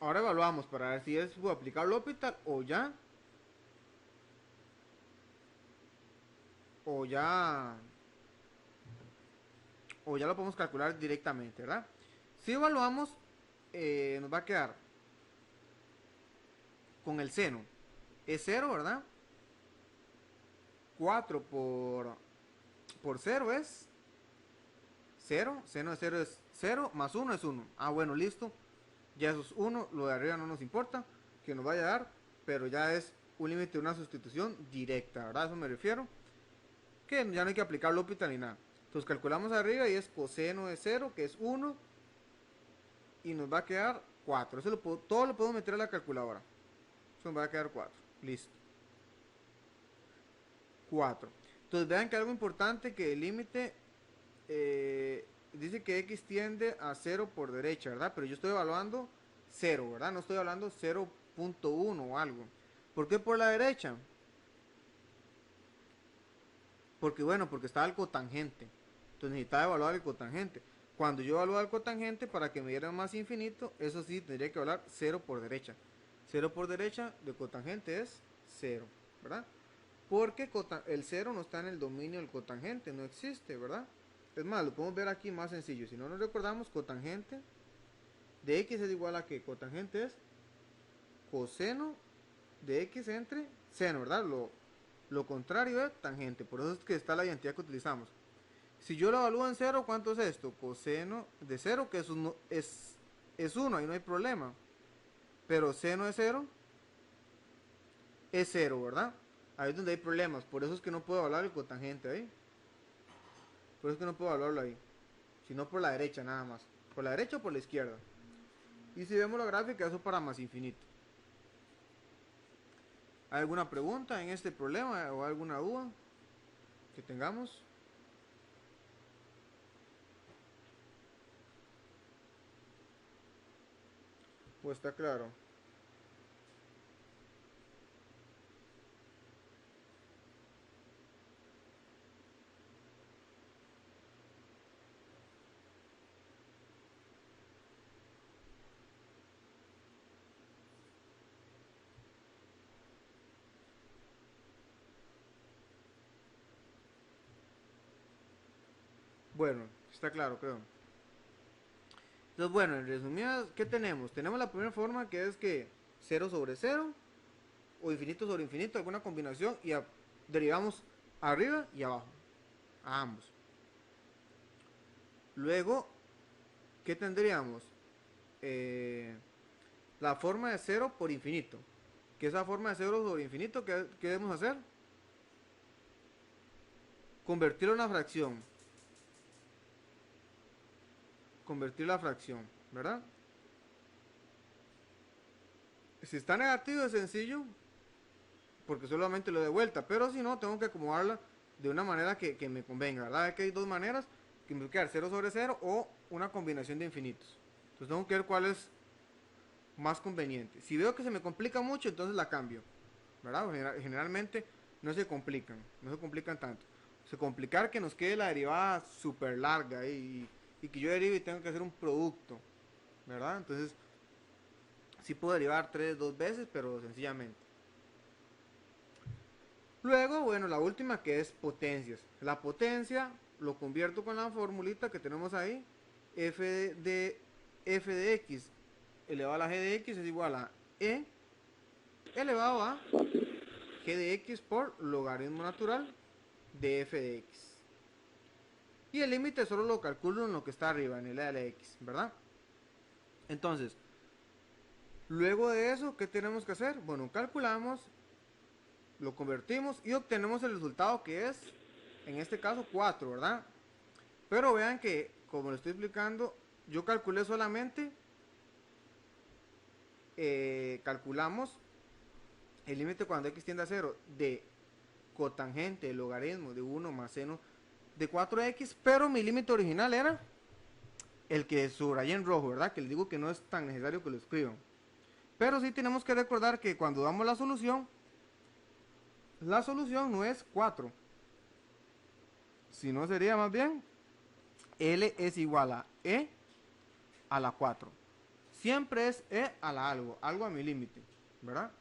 evaluamos para ver si es aplicar L'Hopital o ya o ya lo podemos calcular directamente, ¿verdad? Si evaluamos, nos va a quedar con el seno. Es 0, ¿verdad? 4 por 0 es 0. Seno de 0 es 0, más 1 es 1. Ah, bueno, listo. Ya eso es 1. Lo de arriba no nos importa que nos vaya a dar, pero ya es un límite de una sustitución directa, ¿verdad? A eso me refiero. Que ya no hay que aplicar L'Hopital ni nada. Entonces calculamos arriba y es coseno de 0, que es 1. Y nos va a quedar 4. Todo lo puedo meter a la calculadora. Eso nos va a quedar 4. Listo. 4. Entonces vean que algo importante, que el límite dice que x tiende a 0 por derecha, ¿verdad? Pero yo estoy evaluando 0, ¿verdad? No estoy hablando 0.1 o algo. ¿Por qué por la derecha? Porque bueno, porque estaba el cotangente. Entonces necesitaba evaluar el cotangente. Cuando yo evaluaba el cotangente para que me diera más infinito, eso sí, tendría que evaluar 0 por derecha. 0 por derecha de cotangente es 0, ¿verdad? Porque el 0 no está en el dominio del cotangente, no existe, ¿verdad? Es más, lo podemos ver aquí más sencillo. Si no nos recordamos, cotangente de x es igual a que cotangente es coseno de x entre seno, ¿verdad? Lo contrario de tangente, por eso es que está la identidad que utilizamos. Si yo lo evalúo en 0, ¿cuánto es esto? Coseno de 0, que es 1, ahí no hay problema. Pero seno de 0 es 0, ¿verdad? Ahí es donde hay problemas, por eso es que no puedo evaluar el cotangente ahí. Por eso es que no puedo evaluarlo ahí. Sino por la derecha nada más. Por la derecha o por la izquierda. Y si vemos la gráfica, eso para más infinito. ¿Hay alguna pregunta en este problema o alguna duda que tengamos? Pues está claro. Bueno, está claro, creo. Entonces, bueno, en resumidas, ¿qué tenemos? Tenemos la primera forma que es que cero sobre cero o infinito sobre infinito, alguna combinación y derivamos arriba y abajo, a ambos. Luego, ¿qué tendríamos? Eh, la forma de cero por infinito. Que esa forma de cero sobre infinito, ¿qué debemos hacer? Convertirlo en una fracción. Convertir la fracción, ¿verdad? Si está negativo es sencillo, porque solamente lo de vuelta, pero si no, tengo que acomodarla de una manera que me convenga, ¿verdad? Que hay dos maneras, que me puede quedar cero sobre cero o una combinación de infinitos. Entonces tengo que ver cuál es más conveniente. Si veo que se me complica mucho, entonces la cambio, ¿verdad? Generalmente no se complican tanto. Se complicar que nos quede la derivada súper larga y que yo derive y tengo que hacer un producto, ¿verdad? Entonces, sí puedo derivar 3 dos veces, pero sencillamente. Luego, bueno, la última que es potencias. La potencia lo convierto con la formulita que tenemos ahí. F de x elevado a la g de x es igual a e elevado a g de x por logaritmo natural de f de x. Y el límite solo lo calculo en lo que está arriba, en el e a la x, ¿verdad? Entonces, luego de eso, ¿qué tenemos que hacer? Bueno, calculamos, lo convertimos y obtenemos el resultado que es, en este caso, 4, ¿verdad? Pero vean que, como lo estoy explicando, yo calculé solamente, calculamos el límite cuando x tiende a 0 de cotangente, el logaritmo de 1 más seno de 4x, pero mi límite original era el que subrayé en rojo, ¿verdad? Que les digo que no es tan necesario que lo escriban. Pero sí tenemos que recordar que cuando damos la solución no es 4, sino sería más bien L es igual a E a la 4. Siempre es E a la algo a mi límite, ¿verdad?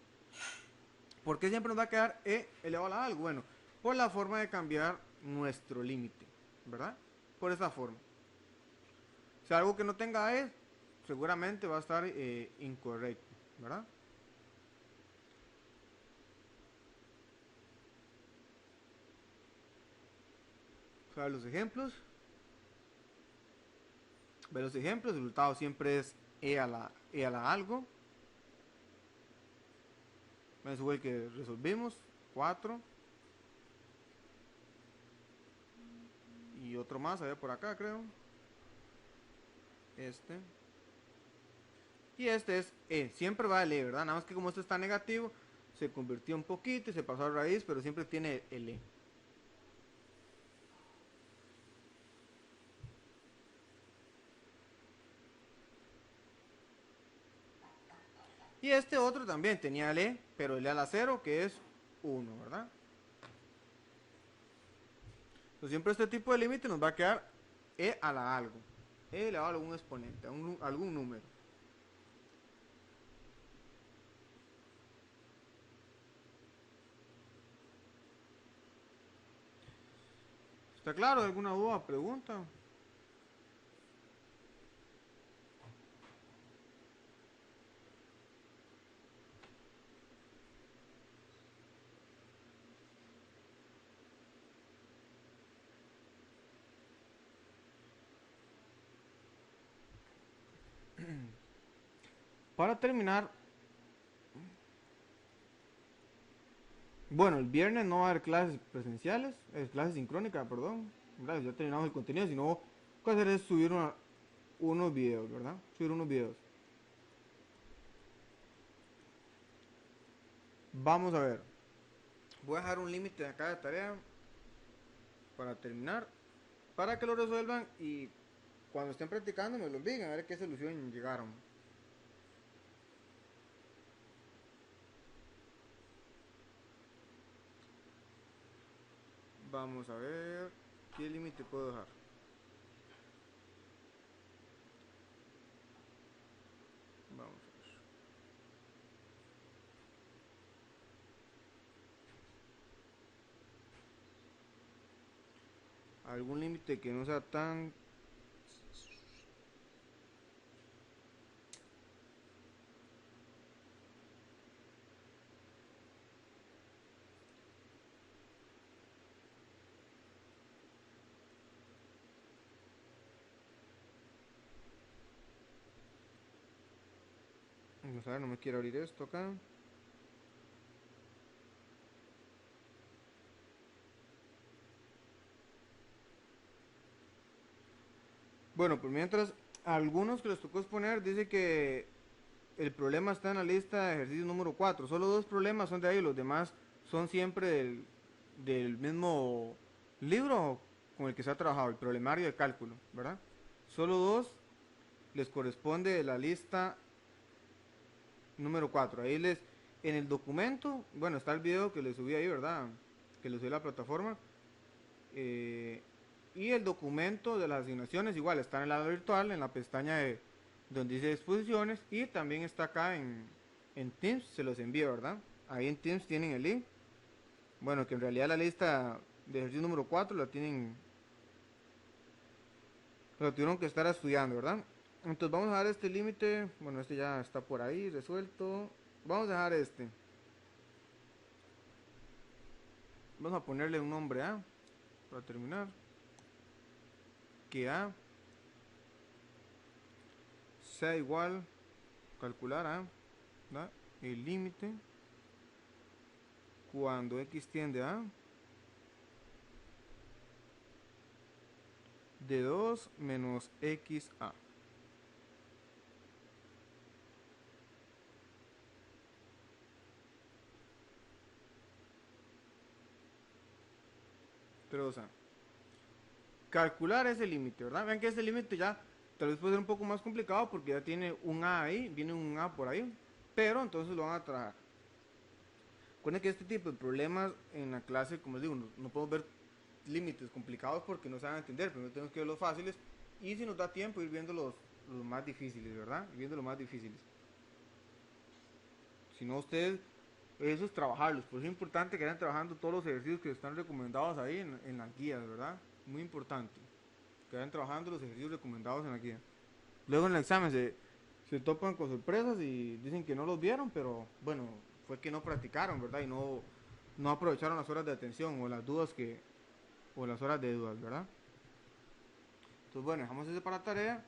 ¿Por qué siempre nos va a quedar E elevado a algo? Bueno, por la forma de cambiar nuestro límite, ¿verdad? Por esa forma. Si algo que no tenga E, seguramente va a estar incorrecto, ¿verdad? O sea, los ejemplos. Ve los ejemplos, el resultado siempre es E a la algo. Ese fue el que resolvimos, 4. Y otro más, había por acá, creo. Este. Y este es E, siempre va el E, ¿verdad? Nada más que como este está negativo, se convirtió un poquito y se pasó a raíz, pero siempre tiene el E. Y este otro también tenía el E, pero el E a la 0, que es 1, ¿verdad? Entonces siempre este tipo de límite nos va a quedar E a la algo. E elevado a algún exponente, a algún número. ¿Está claro? ¿Alguna duda, pregunta? Para terminar, bueno, el viernes no va a haber clases presenciales, clases sincrónicas, perdón. ¿Verdad? Ya terminamos el contenido, sino lo que hacer es subir unos videos, ¿verdad? Subir unos videos. Vamos a ver. Voy a dejar un límite de cada tarea para terminar, para que lo resuelvan y cuando estén practicando me lo digan, a ver qué solución llegaron. Vamos a ver qué límite puedo dejar. Vamos a ver. Algún límite que no sea tan... Vamos a ver, no me quiero abrir esto acá. Bueno, pues mientras, algunos que les tocó exponer dice que el problema está en la lista de ejercicio número 4. Solo dos problemas son de ahí, los demás son siempre del mismo libro con el que se ha trabajado, el problemario de cálculo, ¿verdad? Solo dos les corresponde la lista número 4. Ahí les, en el documento, bueno, está el video que les subí ahí, ¿verdad? Que les subí a la plataforma. Eh, y el documento de las asignaciones igual está en el lado virtual, en la pestaña de donde dice exposiciones, y también está acá en Teams, se los envío, ¿verdad? Ahí en Teams tienen el link. Bueno, que en realidad la lista de ejercicio número 4 la tienen, lo tuvieron que estar estudiando, ¿verdad? Entonces vamos a dar este límite, bueno, este ya está por ahí resuelto. Vamos a dejar este. Vamos a ponerle un nombre A para terminar. Que A sea igual, calcular A, ¿verdad? El límite cuando x tiende a de 2 menos xa. Pero, o sea, calcular ese límite, ¿verdad? Vean que ese límite ya tal vez puede ser un poco más complicado porque ya tiene un A ahí, viene un A por ahí, pero entonces lo van a trabajar. Recuerden que este tipo de problemas en la clase, como les digo, no podemos ver límites complicados porque no se van a entender, primero tenemos que ver los fáciles y si nos da tiempo ir viendo los más difíciles, ¿verdad? Ir viendo los más difíciles. Si no, ustedes, eso es trabajarlos. Por eso es importante que vayan trabajando todos los ejercicios que están recomendados ahí en las guías, ¿verdad? Muy importante. Que vayan trabajando los ejercicios recomendados en la guía. Luego en el examen se topan con sorpresas y dicen que no los vieron, pero bueno, fue que no practicaron, ¿verdad? Y no aprovecharon las horas de atención o las dudas o las horas de dudas, ¿verdad? Entonces bueno, dejamos eso para la tarea.